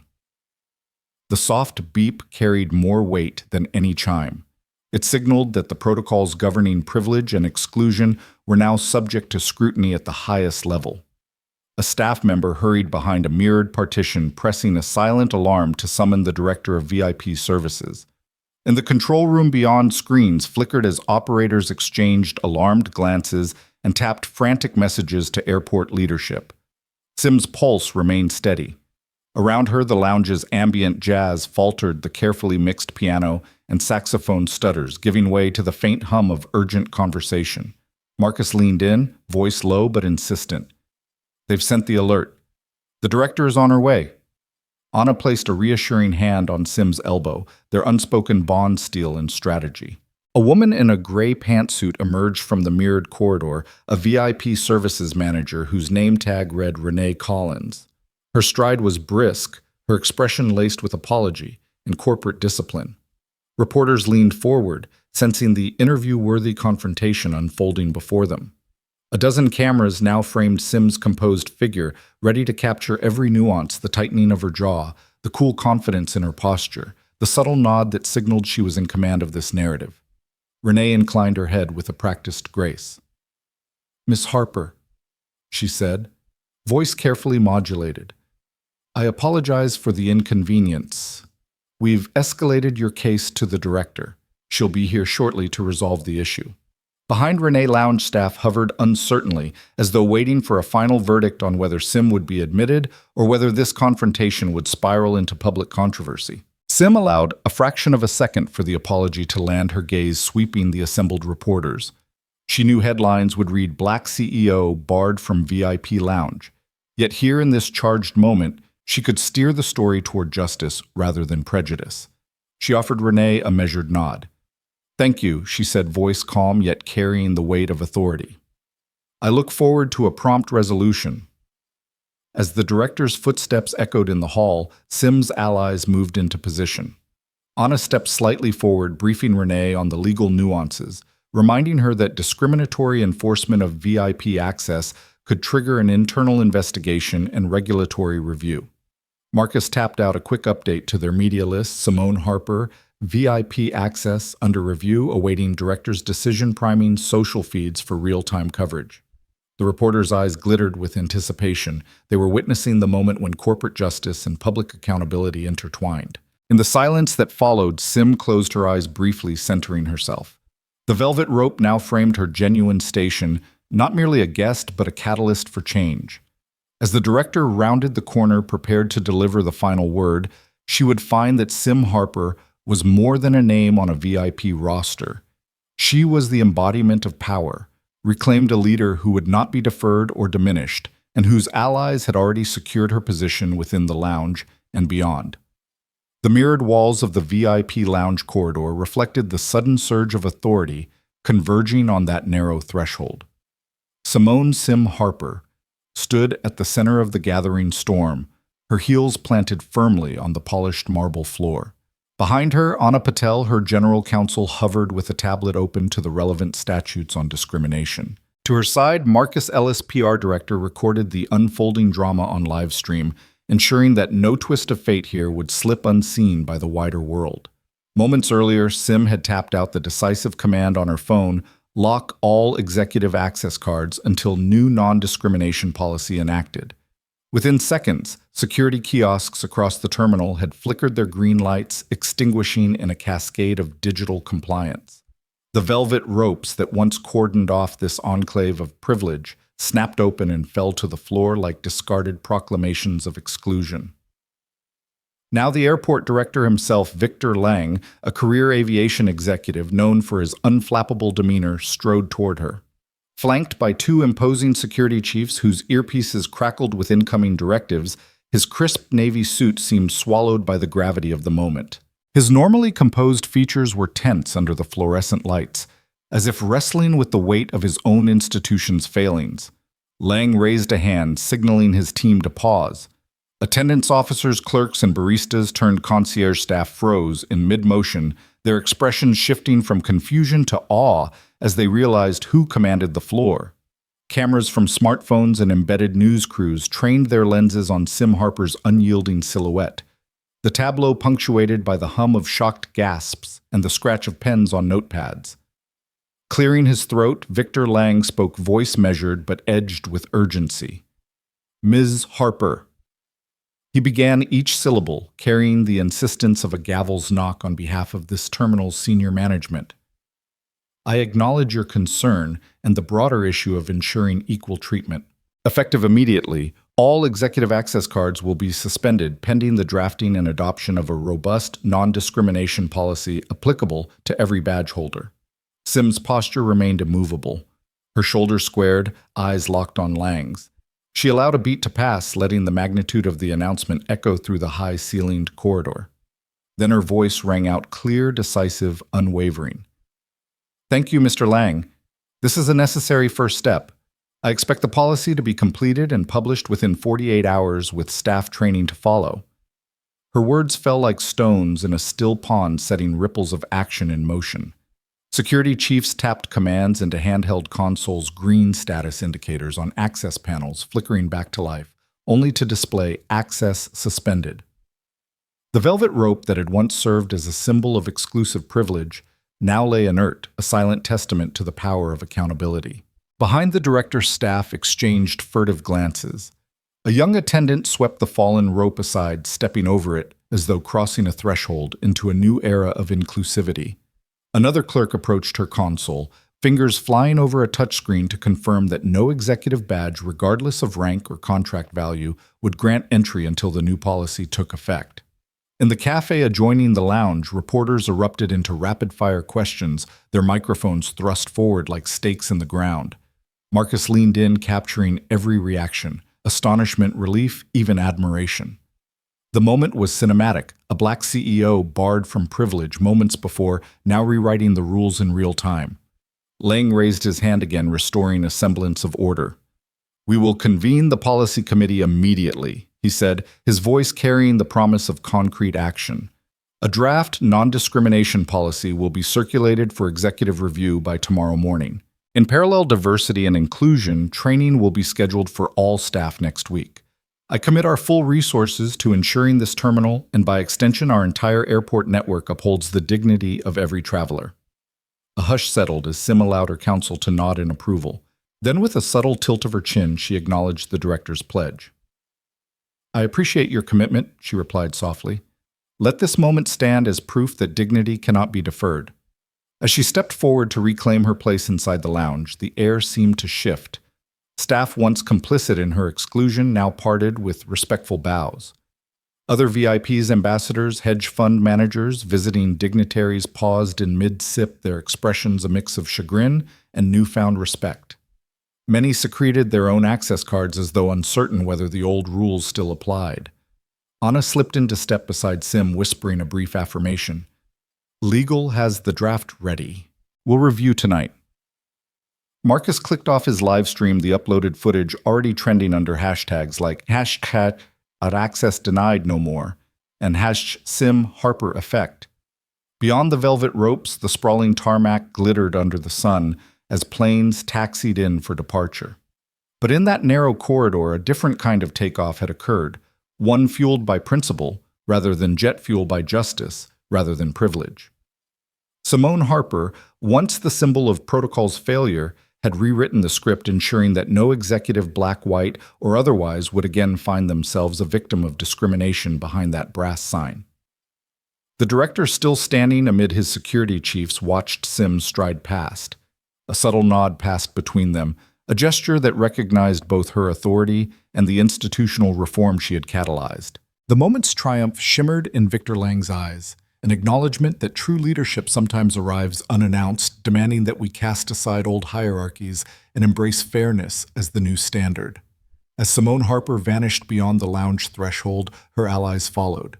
Speaker 1: The soft beep carried more weight than any chime. It signaled that the protocols governing privilege and exclusion were now subject to scrutiny at the highest level. A staff member hurried behind a mirrored partition, pressing a silent alarm to summon the director of VIP services. In the control room beyond, screens flickered as operators exchanged alarmed glances and tapped frantic messages to airport leadership. Sim's pulse remained steady. Around her, the lounge's ambient jazz faltered, the carefully mixed piano and saxophone stutters, giving way to the faint hum of urgent conversation. Marcus leaned in, voice low but insistent. "They've sent the alert. The director is on her way." Anna placed a reassuring hand on Sim's elbow, their unspoken bond steel in strategy. A woman in a gray pantsuit emerged from the mirrored corridor, a VIP services manager whose name tag read Renee Collins. Her stride was brisk, her expression laced with apology and corporate discipline. Reporters leaned forward, sensing the interview-worthy confrontation unfolding before them. A dozen cameras now framed Sim's composed figure, ready to capture every nuance, the tightening of her jaw, the cool confidence in her posture, the subtle nod that signaled she was in command of this narrative. Renee inclined her head with a practiced grace. "Miss Harper," she said, voice carefully modulated. "I apologize for the inconvenience. We've escalated your case to the director. She'll be here shortly to resolve the issue." Behind Renee, lounge staff hovered uncertainly, as though waiting for a final verdict on whether Sim would be admitted or whether this confrontation would spiral into public controversy. Sim allowed a fraction of a second for the apology to land, her gaze sweeping the assembled reporters. She knew headlines would read "Black CEO barred from VIP lounge." Yet here in this charged moment, she could steer the story toward justice rather than prejudice. She offered Renee a measured nod. "Thank you," she said, voice calm yet carrying the weight of authority. "I look forward to a prompt resolution." As the director's footsteps echoed in the hall, Sim's allies moved into position. Anna stepped slightly forward, briefing Renee on the legal nuances, reminding her that discriminatory enforcement of VIP access could trigger an internal investigation and regulatory review. Marcus tapped out a quick update to their media list: Simone Harper, VIP access under review, awaiting director's decision, priming social feeds for real-time coverage. The reporters' eyes glittered with anticipation. They were witnessing the moment when corporate justice and public accountability intertwined. In the silence that followed, Sim closed her eyes briefly, centering herself. The velvet rope now framed her genuine station, not merely a guest, but a catalyst for change. As the director rounded the corner, prepared to deliver the final word, she would find that Sim Harper was more than a name on a VIP roster. She was the embodiment of power, reclaimed a leader who would not be deferred or diminished, and whose allies had already secured her position within the lounge and beyond. The mirrored walls of the VIP lounge corridor reflected the sudden surge of authority converging on that narrow threshold. Simone Sim Harper stood at the center of the gathering storm, her heels planted firmly on the polished marble floor. Behind her, Anna Patel, her general counsel, hovered with a tablet open to the relevant statutes on discrimination. To her side, Marcus Ellis, PR director, recorded the unfolding drama on live stream, ensuring that no twist of fate here would slip unseen by the wider world. Moments earlier, Sim had tapped out the decisive command on her phone, lock all executive access cards until new non-discrimination policy enacted. Within seconds, security kiosks across the terminal had flickered their green lights, extinguishing in a cascade of digital compliance. The velvet ropes that once cordoned off this enclave of privilege snapped open and fell to the floor like discarded proclamations of exclusion. Now the airport director himself, Victor Lang, a career aviation executive known for his unflappable demeanor, strode toward her. Flanked by two imposing security chiefs whose earpieces crackled with incoming directives, his crisp navy suit seemed swallowed by the gravity of the moment. His normally composed features were tense under the fluorescent lights, as if wrestling with the weight of his own institution's failings. Lang raised a hand, signaling his team to pause. Attendance officers, clerks, and baristas turned concierge staff froze in mid-motion, their expressions shifting from confusion to awe as they realized who commanded the floor. Cameras from smartphones and embedded news crews trained their lenses on Sim Harper's unyielding silhouette, the tableau punctuated by the hum of shocked gasps and the scratch of pens on notepads. Clearing his throat, Victor Lang spoke, voice measured but edged with urgency. "Ms. Harper." He began each syllable, carrying the insistence of a gavel's knock on behalf of this terminal's senior management. "I acknowledge your concern and the broader issue of ensuring equal treatment. Effective immediately, all executive access cards will be suspended pending the drafting and adoption of a robust non-discrimination policy applicable to every badge holder." Sim's posture remained immovable, her shoulders squared, eyes locked on Lang's. She allowed a beat to pass, letting the magnitude of the announcement echo through the high-ceilinged corridor. Then her voice rang out clear, decisive, unwavering. "Thank you, Mr. Lang. This is a necessary first step. I expect the policy to be completed and published within 48 hours with staff training to follow." Her words fell like stones in a still pond, setting ripples of action in motion. Security chiefs tapped commands into handheld consoles' green status indicators on access panels, flickering back to life, only to display "access suspended." The velvet rope that had once served as a symbol of exclusive privilege now lay inert, a silent testament to the power of accountability. Behind the director's staff exchanged furtive glances. A young attendant swept the fallen rope aside, stepping over it as though crossing a threshold into a new era of inclusivity. Another clerk approached her console, fingers flying over a touchscreen to confirm that no executive badge, regardless of rank or contract value, would grant entry until the new policy took effect. In the cafe adjoining the lounge, reporters erupted into rapid-fire questions, their microphones thrust forward like stakes in the ground. Marcus leaned in, capturing every reaction: astonishment, relief, even admiration. The moment was cinematic, a Black CEO barred from privilege moments before, now rewriting the rules in real time. Lang raised his hand again, restoring a semblance of order. "We will convene the policy committee immediately," he said, his voice carrying the promise of concrete action. "A draft non-discrimination policy will be circulated for executive review by tomorrow morning. In parallel, diversity and inclusion training will be scheduled for all staff next week. I commit our full resources to ensuring this terminal, and by extension our entire airport network, upholds the dignity of every traveler." A hush settled as Sim allowed her counsel to nod in approval. Then with a subtle tilt of her chin, she acknowledged the director's pledge. "I appreciate your commitment," she replied softly. "Let this moment stand as proof that dignity cannot be deferred." As she stepped forward to reclaim her place inside the lounge, the air seemed to shift. Staff once complicit in her exclusion now parted with respectful bows. Other VIPs, ambassadors, hedge fund managers, visiting dignitaries paused in mid-sip, their expressions a mix of chagrin and newfound respect. Many secreted their own access cards as though uncertain whether the old rules still applied. Anna slipped into step beside Sim, whispering a brief affirmation. "Legal has the draft ready. We'll review tonight." Marcus clicked off his live stream, the uploaded footage already trending under hashtags like #access denied no more and #Sim Harper effect. Beyond the velvet ropes, the sprawling tarmac glittered under the sun, as planes taxied in for departure. But in that narrow corridor, a different kind of takeoff had occurred, one fueled by principle rather than jet fuel by justice rather than privilege. Simone Harper, once the symbol of protocol's failure, had rewritten the script, ensuring that no executive, black, white, or otherwise, would again find themselves a victim of discrimination behind that brass sign. The director, still standing amid his security chiefs, watched Sim stride past. A subtle nod passed between them, a gesture that recognized both her authority and the institutional reform she had catalyzed. The moment's triumph shimmered in Victor Lang's eyes, an acknowledgement that true leadership sometimes arrives unannounced, demanding that we cast aside old hierarchies and embrace fairness as the new standard. As Simone Harper vanished beyond the lounge threshold, her allies followed.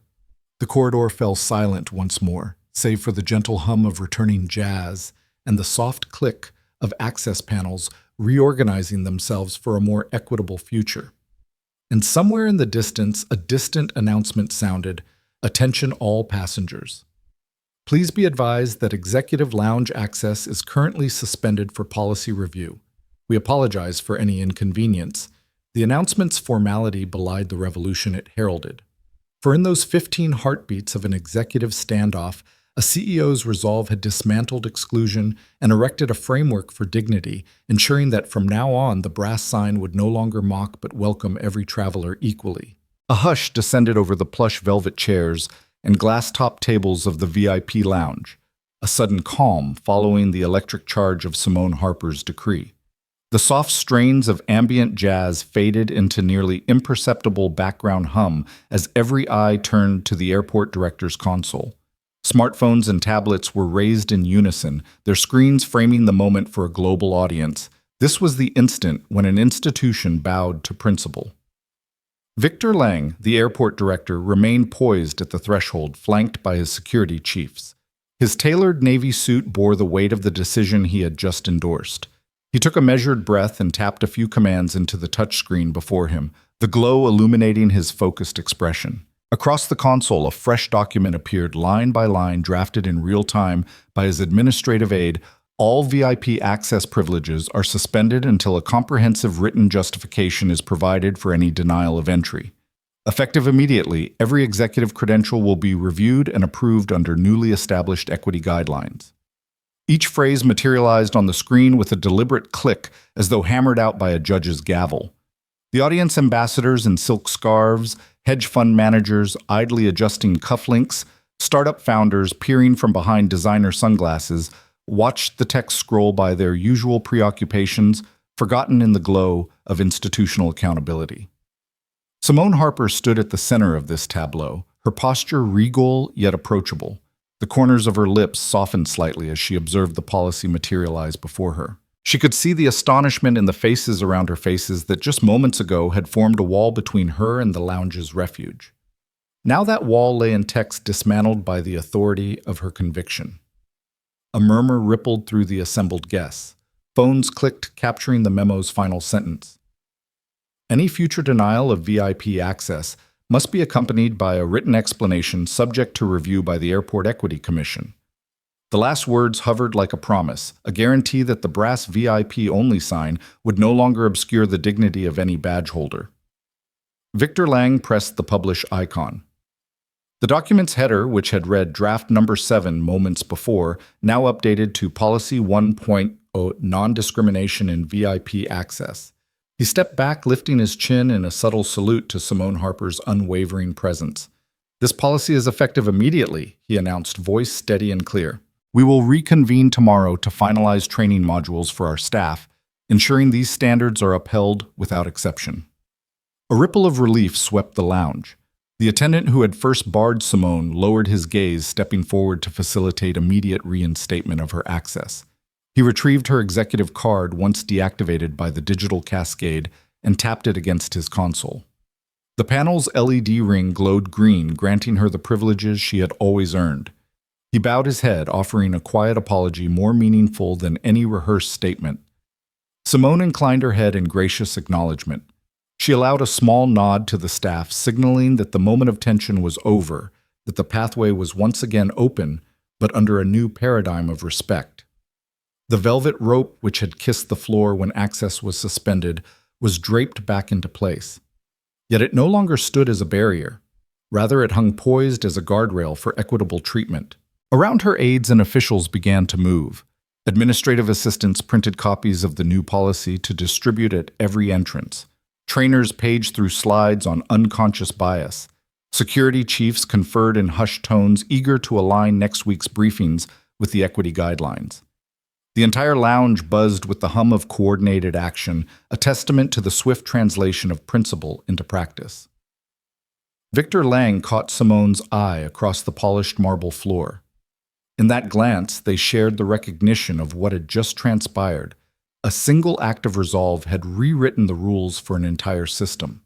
Speaker 1: The corridor fell silent once more, save for the gentle hum of returning jazz and the soft click of access panels reorganizing themselves for a more equitable future. And somewhere in the distance, a distant announcement sounded, "Attention all passengers. Please be advised that executive lounge access is currently suspended for policy review. We apologize for any inconvenience." The announcement's formality belied the revolution it heralded. For in those 15 heartbeats of an executive standoff, a CEO's resolve had dismantled exclusion and erected a framework for dignity, ensuring that from now on the brass sign would no longer mock but welcome every traveler equally. A hush descended over the plush velvet chairs and glass-topped tables of the VIP lounge, a sudden calm following the electric charge of Simone Harper's decree. The soft strains of ambient jazz faded into nearly imperceptible background hum as every eye turned to the airport director's console. Smartphones and tablets were raised in unison, their screens framing the moment for a global audience. This was the instant when an institution bowed to principle. Victor Lang, the airport director, remained poised at the threshold, flanked by his security chiefs. His tailored navy suit bore the weight of the decision he had just endorsed. He took a measured breath and tapped a few commands into the touchscreen before him, the glow illuminating his focused expression. Across the console, a fresh document appeared, line by line, drafted in real time by his administrative aide. All VIP access privileges are suspended until a comprehensive written justification is provided for any denial of entry. Effective immediately, every executive credential will be reviewed and approved under newly established equity guidelines. Each phrase materialized on the screen with a deliberate click, as though hammered out by a judge's gavel. The audience ambassadors in silk scarves, hedge fund managers idly adjusting cufflinks, startup founders peering from behind designer sunglasses, watched the text scroll by their usual preoccupations, forgotten in the glow of institutional accountability. Simone Harper stood at the center of this tableau, her posture regal yet approachable. The corners of her lips softened slightly as she observed the policy materialize before her. She could see the astonishment in the faces around her faces that just moments ago had formed a wall between her and the lounge's refuge. Now that wall lay in text dismantled by the authority of her conviction. A murmur rippled through the assembled guests. Phones clicked, capturing the memo's final sentence. Any future denial of VIP access must be accompanied by a written explanation subject to review by the Airport Equity Commission. The last words hovered like a promise, a guarantee that the brass VIP-only sign would no longer obscure the dignity of any badge holder. Victor Lang pressed the publish icon. The document's header, which had read Draft Number 7 moments before, now updated to Policy 1.0 Non-discrimination in VIP access. He stepped back, lifting his chin in a subtle salute to Simone Harper's unwavering presence. "This policy is effective immediately," he announced, voice steady and clear. "We will reconvene tomorrow to finalize training modules for our staff, ensuring these standards are upheld without exception." A ripple of relief swept the lounge. The attendant who had first barred Simone lowered his gaze, stepping forward to facilitate immediate reinstatement of her access. He retrieved her executive card, once deactivated by the digital cascade, and tapped it against his console. The panel's LED ring glowed green, granting her the privileges she had always earned. He bowed his head, offering a quiet apology more meaningful than any rehearsed statement. Simone inclined her head in gracious acknowledgement. She allowed a small nod to the staff, signaling that the moment of tension was over, that the pathway was once again open, but under a new paradigm of respect. The velvet rope which had kissed the floor when access was suspended was draped back into place. Yet it no longer stood as a barrier. Rather, it hung poised as a guardrail for equitable treatment. Around her, aides and officials began to move. Administrative assistants printed copies of the new policy to distribute at every entrance. Trainers paged through slides on unconscious bias. Security chiefs conferred in hushed tones, eager to align next week's briefings with the equity guidelines. The entire lounge buzzed with the hum of coordinated action, a testament to the swift translation of principle into practice. Victor Lang caught Simone's eye across the polished marble floor. In that glance, they shared the recognition of what had just transpired. A single act of resolve had rewritten the rules for an entire system.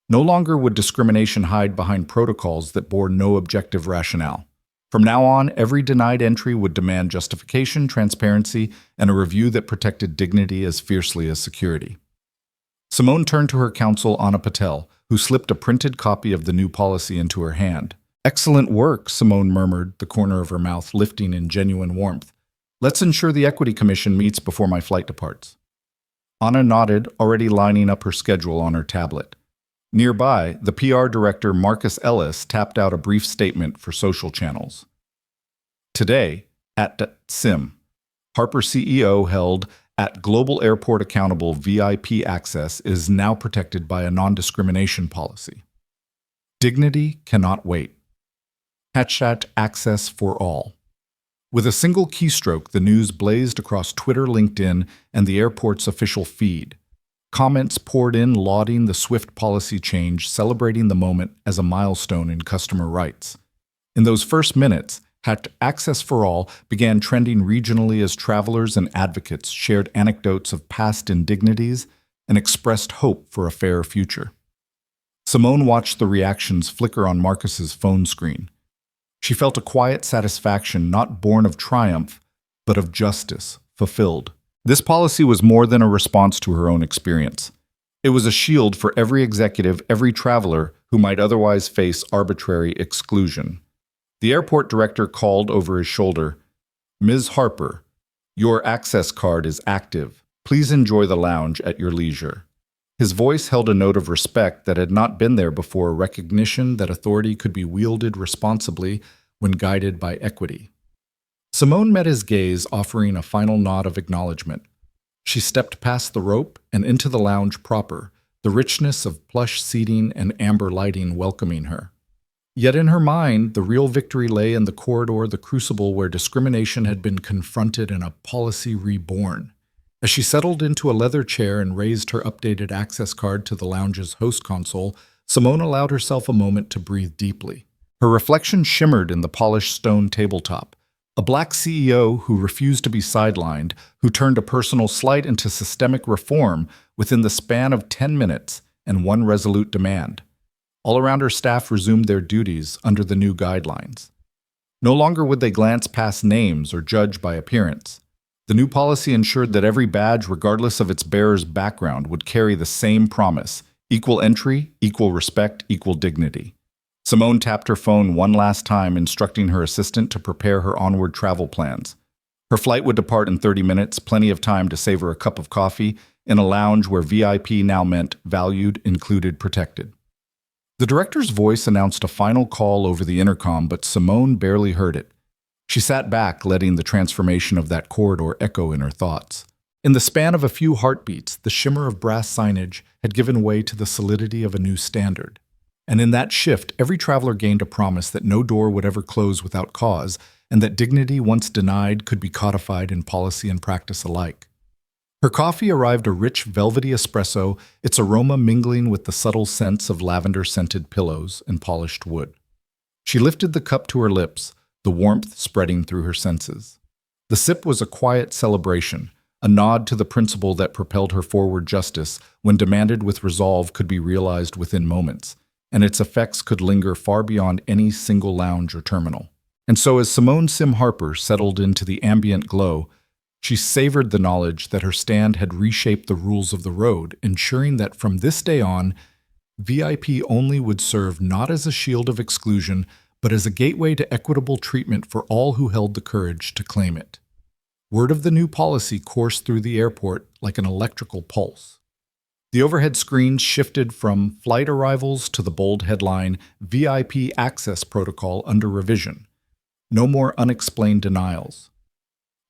Speaker 1: No longer would discrimination hide behind protocols that bore no objective rationale. From now on, every denied entry would demand justification, transparency, and a review that protected dignity as fiercely as security. Simone turned to her counsel, Anna Patel, who slipped a printed copy of the new policy into her hand. "Excellent work," Simone murmured, the corner of her mouth lifting in genuine warmth. "Let's ensure the Equity Commission meets before my flight departs." Anna nodded, already lining up her schedule on her tablet. Nearby, the PR director Marcus Ellis tapped out a brief statement for social channels. Today, at Sim Harper CEO held at Global Airport Accountable VIP access is now protected by a non-discrimination policy. Dignity cannot wait. Hashtag access for all. With a single keystroke, the news blazed across Twitter, LinkedIn, and the airport's official feed. Comments poured in lauding the swift policy change, celebrating the moment as a milestone in customer rights. In those first minutes, Access for All began trending regionally as travelers and advocates shared anecdotes of past indignities and expressed hope for a fairer future. Simone watched the reactions flicker on Marcus's phone screen. She felt a quiet satisfaction not born of triumph, but of justice fulfilled. This policy was more than a response to her own experience. It was a shield for every executive, every traveler who might otherwise face arbitrary exclusion. The airport director called over his shoulder, "Ms. Harper, your access card is active. Please enjoy the lounge at your leisure." His voice held a note of respect that had not been there before, a recognition that authority could be wielded responsibly when guided by equity. Simone met his gaze, offering a final nod of acknowledgement. She stepped past the rope and into the lounge proper, the richness of plush seating and amber lighting welcoming her. Yet in her mind, the real victory lay in the corridor, the crucible where discrimination had been confronted and a policy reborn. As she settled into a leather chair and raised her updated access card to the lounge's host console, Simone allowed herself a moment to breathe deeply. Her reflection shimmered in the polished stone tabletop. A Black CEO who refused to be sidelined, who turned a personal slight into systemic reform within the span of 10 minutes and one resolute demand. All around her staff resumed their duties under the new guidelines. No longer would they glance past names or judge by appearance. The new policy ensured that every badge, regardless of its bearer's background, would carry the same promise: equal entry, equal respect, equal dignity. Simone tapped her phone one last time, instructing her assistant to prepare her onward travel plans. Her flight would depart in 30 minutes, plenty of time to savor a cup of coffee in a lounge where VIP now meant valued, included, protected. The director's voice announced a final call over the intercom, but Simone barely heard it. She sat back, letting the transformation of that corridor echo in her thoughts. In the span of a few heartbeats, the shimmer of brass signage had given way to the solidity of a new standard. And in that shift, every traveler gained a promise that no door would ever close without cause, and that dignity once denied could be codified in policy and practice alike. Her coffee arrived a rich, velvety espresso, its aroma mingling with the subtle scents of lavender-scented pillows and polished wood. She lifted the cup to her lips, the warmth spreading through her senses. The sip was a quiet celebration, a nod to the principle that propelled her forward: justice, when demanded with resolve, could be realized within moments, and its effects could linger far beyond any single lounge or terminal. And so as Simone Sim Harper settled into the ambient glow, she savored the knowledge that her stand had reshaped the rules of the road, ensuring that from this day on, VIP only would serve not as a shield of exclusion, but as a gateway to equitable treatment for all who held the courage to claim it. Word of the new policy coursed through the airport like an electrical pulse. The overhead screens shifted from flight arrivals to the bold headline, VIP Access Protocol under revision. No more unexplained denials.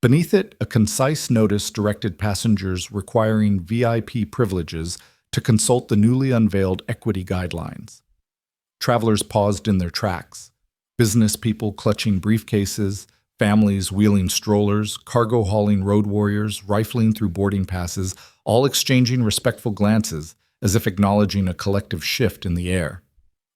Speaker 1: Beneath it, a concise notice directed passengers requiring VIP privileges to consult the newly unveiled equity guidelines. Travelers paused in their tracks. Business people clutching briefcases, families wheeling strollers, cargo hauling road warriors, rifling through boarding passes, all exchanging respectful glances as if acknowledging a collective shift in the air.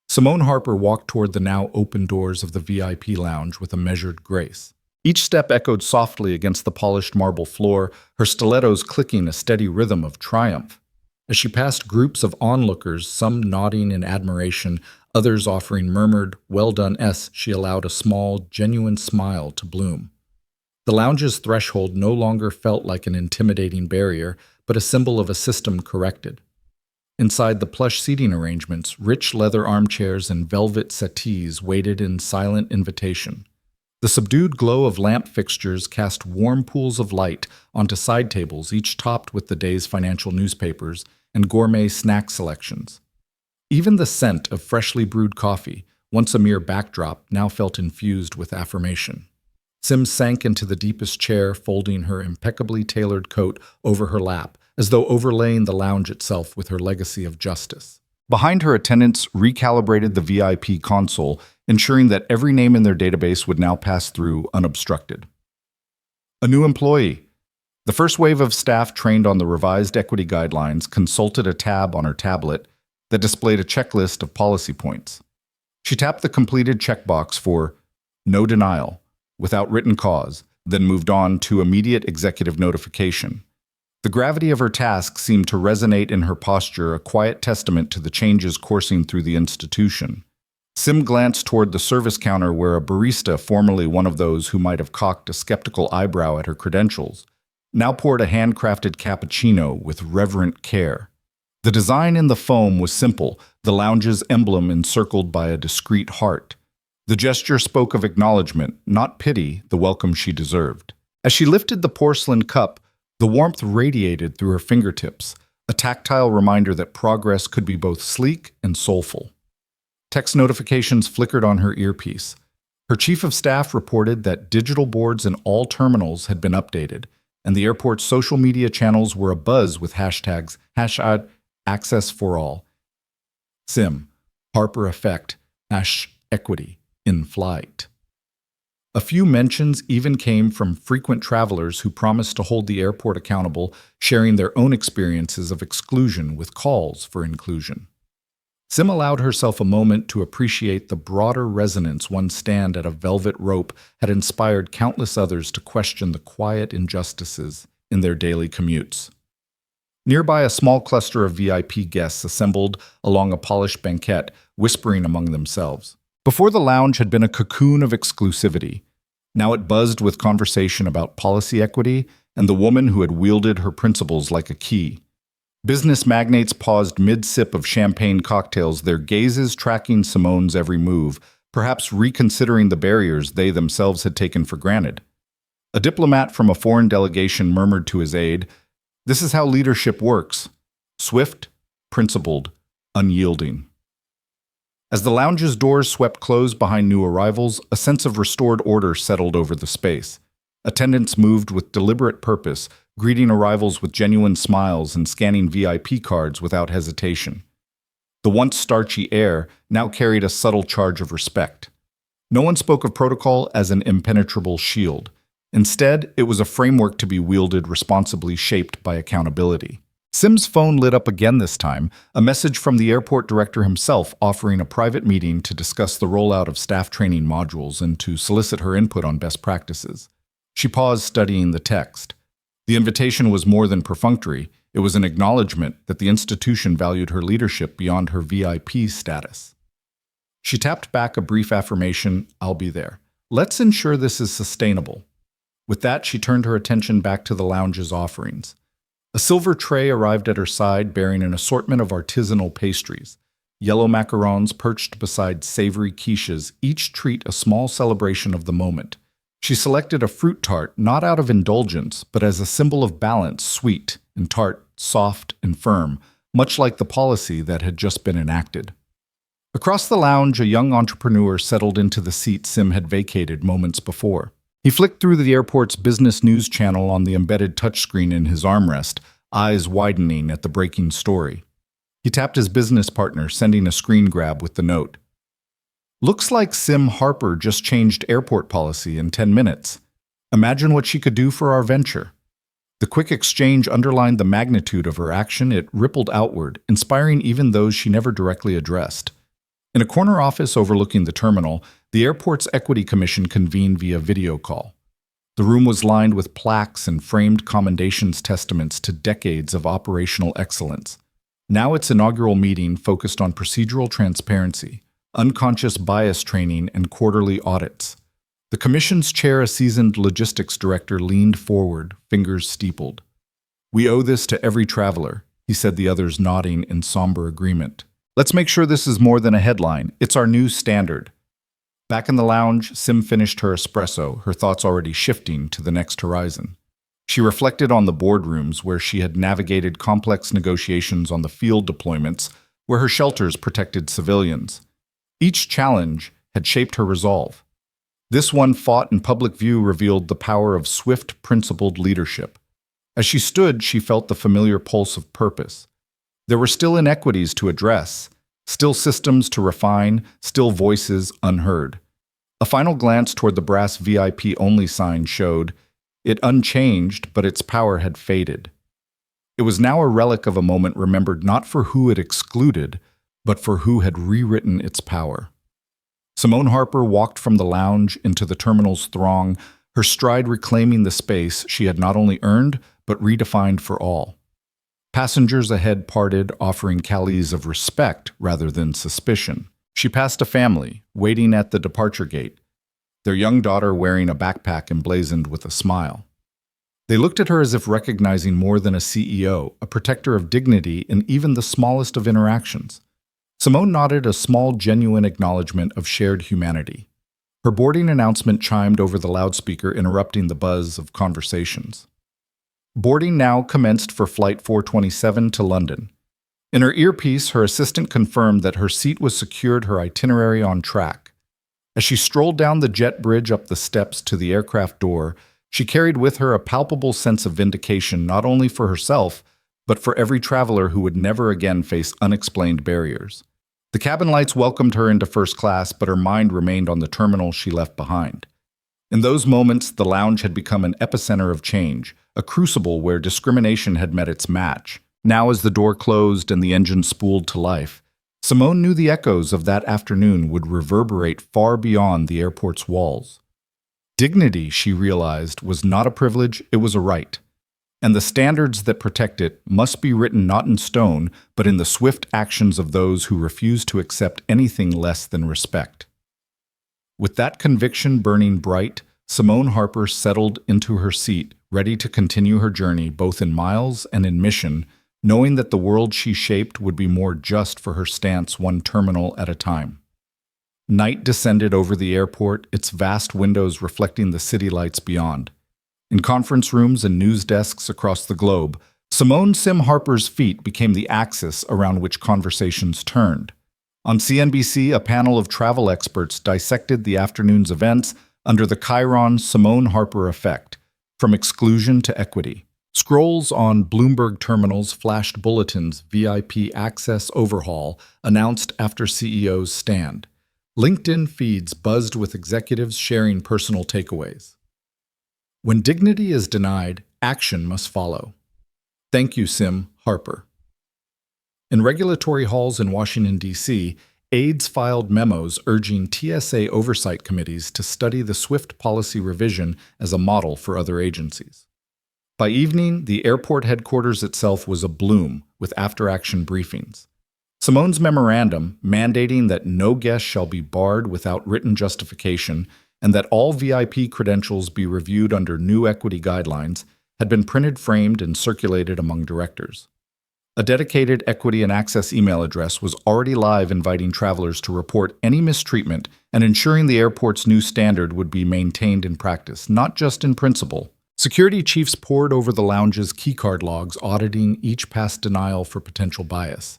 Speaker 1: Simone Harper walked toward the now open doors of the VIP lounge with a measured grace. Each step echoed softly against the polished marble floor, her stilettos clicking a steady rhythm of triumph. As she passed groups of onlookers, some nodding in admiration, others offering murmured, "Well done, S," she allowed a small, genuine smile to bloom. The lounge's threshold no longer felt like an intimidating barrier, but a symbol of a system corrected. Inside the plush seating arrangements, rich leather armchairs and velvet settees waited in silent invitation. The subdued glow of lamp fixtures cast warm pools of light onto side tables, each topped with the day's financial newspapers and gourmet snack selections. Even the scent of freshly brewed coffee, once a mere backdrop, now felt infused with affirmation. Sim sank into the deepest chair, folding her impeccably tailored coat over her lap, as though overlaying the lounge itself with her legacy of justice. Behind her, attendants recalibrated the VIP console, ensuring that every name in their database would now pass through unobstructed. A new employee. The first wave of staff trained on the revised equity guidelines consulted a tab on her tablet that displayed a checklist of policy points. She tapped the completed checkbox for no denial, without written cause, then moved on to immediate executive notification. The gravity of her task seemed to resonate in her posture, a quiet testament to the changes coursing through the institution. Sim glanced toward the service counter where a barista, formerly one of those who might have cocked a skeptical eyebrow at her credentials, now poured a handcrafted cappuccino with reverent care. The design in the foam was simple, the lounge's emblem encircled by a discreet heart. The gesture spoke of acknowledgement, not pity, the welcome she deserved. As she lifted the porcelain cup, the warmth radiated through her fingertips, a tactile reminder that progress could be both sleek and soulful. Text notifications flickered on her earpiece. Her chief of staff reported that digital boards in all terminals had been updated, and the airport's social media channels were abuzz with hashtags #AccessForAll, Sim, Harper Effect, #Equity, in flight. A few mentions even came from frequent travelers who promised to hold the airport accountable, sharing their own experiences of exclusion with calls for inclusion. Sim allowed herself a moment to appreciate the broader resonance one stand at a velvet rope had inspired countless others to question the quiet injustices in their daily commutes. Nearby, a small cluster of VIP guests assembled along a polished banquette, whispering among themselves. Before, the lounge had been a cocoon of exclusivity. Now it buzzed with conversation about policy equity and the woman who had wielded her principles like a key. Business magnates paused mid-sip of champagne cocktails, their gazes tracking Simone's every move, perhaps reconsidering the barriers they themselves had taken for granted. A diplomat from a foreign delegation murmured to his aide, "This is how leadership works: swift, principled, unyielding." As the lounge's doors swept closed behind new arrivals, a sense of restored order settled over the space. Attendants moved with deliberate purpose, greeting arrivals with genuine smiles and scanning VIP cards without hesitation. The once starchy air now carried a subtle charge of respect. No one spoke of protocol as an impenetrable shield. Instead, it was a framework to be wielded responsibly, shaped by accountability. Sim's phone lit up again this time, a message from the airport director himself offering a private meeting to discuss the rollout of staff training modules and to solicit her input on best practices. She paused, studying the text. The invitation was more than perfunctory. It was an acknowledgement that the institution valued her leadership beyond her VIP status. She tapped back a brief affirmation, "I'll be there. Let's ensure this is sustainable." With that, she turned her attention back to the lounge's offerings. A silver tray arrived at her side, bearing an assortment of artisanal pastries. Yellow macarons perched beside savory quiches, each treat a small celebration of the moment. She selected a fruit tart not out of indulgence, but as a symbol of balance, sweet and tart, soft and firm, much like the policy that had just been enacted. Across the lounge, a young entrepreneur settled into the seat Sim had vacated moments before. He flicked through the airport's business news channel on the embedded touchscreen in his armrest, eyes widening at the breaking story. He tapped his business partner, sending a screen grab with the note. "Looks like Sim Harper just changed airport policy in 10 minutes. Imagine what she could do for our venture." The quick exchange underlined the magnitude of her action. It rippled outward, inspiring even those she never directly addressed. In a corner office overlooking the terminal, the airport's equity commission convened via video call. The room was lined with plaques and framed commendations, testaments to decades of operational excellence. Now its inaugural meeting focused on procedural transparency, unconscious bias training, and quarterly audits. The commission's chair, a seasoned logistics director, leaned forward, fingers steepled. "We owe this to every traveler," he said, the others nodding in somber agreement. "Let's make sure this is more than a headline. It's our new standard." Back in the lounge, Sim finished her espresso, her thoughts already shifting to the next horizon. She reflected on the boardrooms where she had navigated complex negotiations, on the field deployments where her shelters protected civilians. Each challenge had shaped her resolve. This one, fought in public view, revealed the power of swift, principled leadership. As she stood, she felt the familiar pulse of purpose. There were still inequities to address, still systems to refine, still voices unheard. A final glance toward the brass VIP-only sign showed it unchanged, but its power had faded. It was now a relic of a moment remembered not for who it excluded, but for who had rewritten its power. Simone Harper walked from the lounge into the terminal's throng, her stride reclaiming the space she had not only earned, but redefined for all. Passengers ahead parted, offering calies of respect rather than suspicion. She passed a family, waiting at the departure gate, their young daughter wearing a backpack emblazoned with a smile. They looked at her as if recognizing more than a CEO, a protector of dignity in even the smallest of interactions. Simone nodded, a small, genuine acknowledgement of shared humanity. Her boarding announcement chimed over the loudspeaker, interrupting the buzz of conversations. Boarding now commenced for Flight 427 to London. In her earpiece, her assistant confirmed that her seat was secured, her itinerary on track. As she strolled down the jet bridge up the steps to the aircraft door, she carried with her a palpable sense of vindication, not only for herself, but for every traveler who would never again face unexplained barriers. The cabin lights welcomed her into first class, but her mind remained on the terminal she left behind. In those moments, the lounge had become an epicenter of change, a crucible where discrimination had met its match. Now, as the door closed and the engine spooled to life, Simone knew the echoes of that afternoon would reverberate far beyond the airport's walls. Dignity, she realized, was not a privilege, it was a right. And the standards that protect it must be written not in stone, but in the swift actions of those who refuse to accept anything less than respect. With that conviction burning bright, Simone Harper settled into her seat, ready to continue her journey both in miles and in mission, knowing that the world she shaped would be more just for her stance, one terminal at a time. Night descended over the airport, its vast windows reflecting the city lights beyond. In conference rooms and news desks across the globe, Simone Sim Harper's feet became the axis around which conversations turned. On CNBC, a panel of travel experts dissected the afternoon's events under the Chiron Simone Harper effect, from exclusion to equity. Scrolls on Bloomberg terminals flashed bulletins, VIP access overhaul, announced after CEO's stand. LinkedIn feeds buzzed with executives sharing personal takeaways. When dignity is denied, action must follow. Thank you, Sim Harper. In regulatory halls in Washington, D.C., aides filed memos urging TSA oversight committees to study the swift policy revision as a model for other agencies. By evening, the airport headquarters itself was abloom with after-action briefings. Simone's memorandum, mandating that no guest shall be barred without written justification and that all VIP credentials be reviewed under new equity guidelines, had been printed, framed, and circulated among directors. A dedicated equity and access email address was already live, inviting travelers to report any mistreatment and ensuring the airport's new standard would be maintained in practice, not just in principle. Security chiefs pored over the lounge's keycard logs, auditing each past denial for potential bias.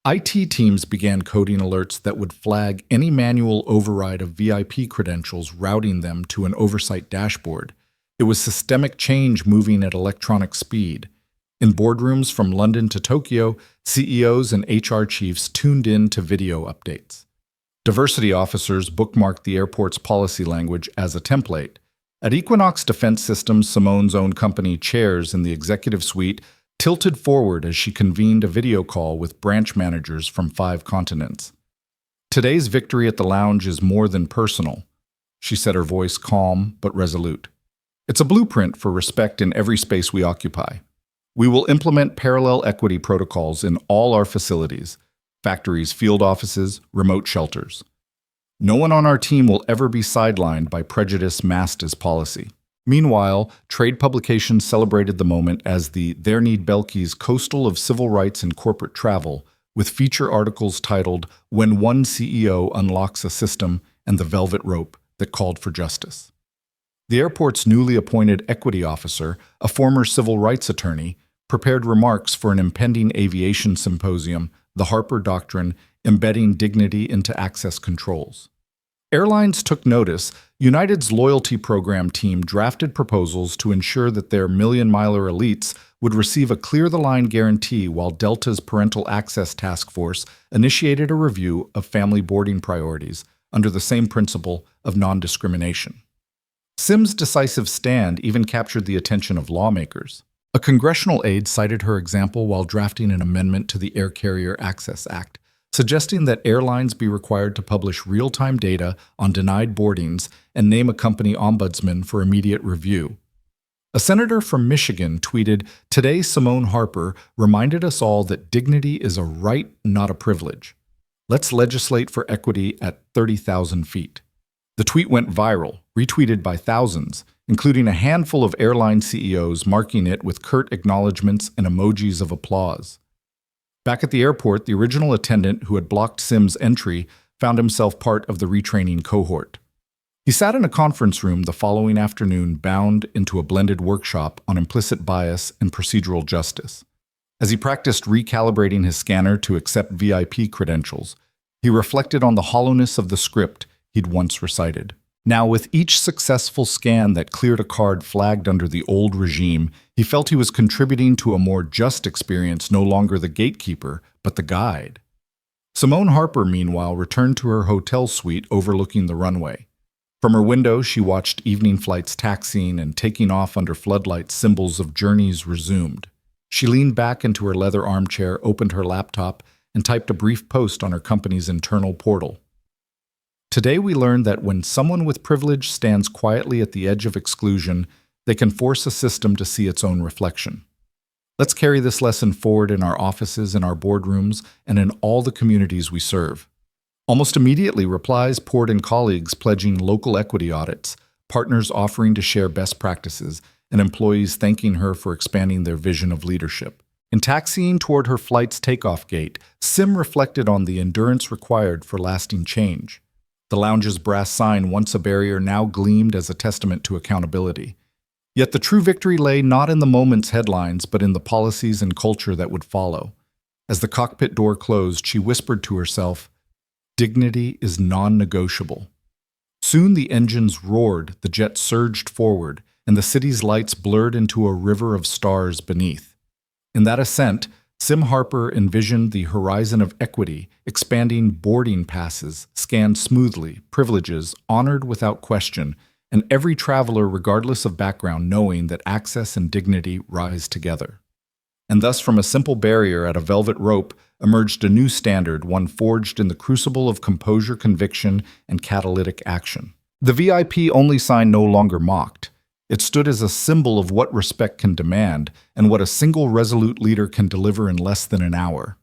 Speaker 1: IT teams began coding alerts that would flag any manual override of VIP credentials, routing them to an oversight dashboard. It was systemic change moving at electronic speed. In boardrooms from London to Tokyo, CEOs and HR chiefs tuned in to video updates. Diversity officers bookmarked the airport's policy language as a template. At Equinox Defense Systems, Simone's own company, chairs in the executive suite tilted forward as she convened a video call with branch managers from 5 continents. Today's victory at the lounge is more than personal, she said, her voice calm but resolute. It's a blueprint for respect in every space we occupy. We will implement parallel equity protocols in all our facilities, factories, field offices, remote shelters. No one on our team will ever be sidelined by prejudice masked as policy. Meanwhile, trade publications celebrated the moment as the There Need Belki's Coastal of Civil Rights and Corporate Travel, with feature articles titled When One CEO Unlocks a System and the Velvet Rope that Called for Justice. The airport's newly appointed equity officer, a former civil rights attorney, prepared remarks for an impending aviation symposium, the Harper Doctrine, embedding dignity into access controls. Airlines took notice. United's loyalty program team drafted proposals to ensure that their million-miler elites would receive a clear-the-line guarantee, while Delta's Parental Access Task Force initiated a review of family boarding priorities under the same principle of non-discrimination. Sim's decisive stand even captured the attention of lawmakers. A congressional aide cited her example while drafting an amendment to the Air Carrier Access Act, suggesting that airlines be required to publish real-time data on denied boardings and name a company ombudsman for immediate review. A senator from Michigan tweeted, "Today, Simone Harper reminded us all that dignity is a right, not a privilege. Let's legislate for equity at 30,000 feet." The tweet went viral, retweeted by thousands, including a handful of airline CEOs, marking it with curt acknowledgments and emojis of applause. Back at the airport, the original attendant who had blocked Sim's entry found himself part of the retraining cohort. He sat in a conference room the following afternoon, bound into a blended workshop on implicit bias and procedural justice. As he practiced recalibrating his scanner to accept VIP credentials, he reflected on the hollowness of the script he'd once recited. Now, with each successful scan that cleared a card flagged under the old regime, he felt he was contributing to a more just experience, no longer the gatekeeper, but the guide. Simone Harper, meanwhile, returned to her hotel suite overlooking the runway. From her window, she watched evening flights taxiing and taking off under floodlights, symbols of journeys resumed. She leaned back into her leather armchair, opened her laptop, and typed a brief post on her company's internal portal. Today we learned that when someone with privilege stands quietly at the edge of exclusion, they can force a system to see its own reflection. Let's carry this lesson forward in our offices, in our boardrooms, and in all the communities we serve. Almost immediately, replies poured in, colleagues pledging local equity audits, partners offering to share best practices, and employees thanking her for expanding their vision of leadership. In taxiing toward her flight's takeoff gate, Sim reflected on the endurance required for lasting change. The lounge's brass sign, once a barrier, now gleamed as a testament to accountability. Yet the true victory lay not in the moment's headlines, but in the policies and culture that would follow. As the cockpit door closed, she whispered to herself, "Dignity is non-negotiable." Soon the engines roared, the jet surged forward, and the city's lights blurred into a river of stars beneath. In that ascent, Sim Harper envisioned the horizon of equity, expanding boarding passes, scanned smoothly, privileges honored without question, and every traveler, regardless of background, knowing that access and dignity rise together. And thus, from a simple barrier at a velvet rope, emerged a new standard, one forged in the crucible of composure, conviction, and catalytic action. The VIP-only sign no longer mocked. It stood as a symbol of what respect can demand and what a single resolute leader can deliver in less than an hour.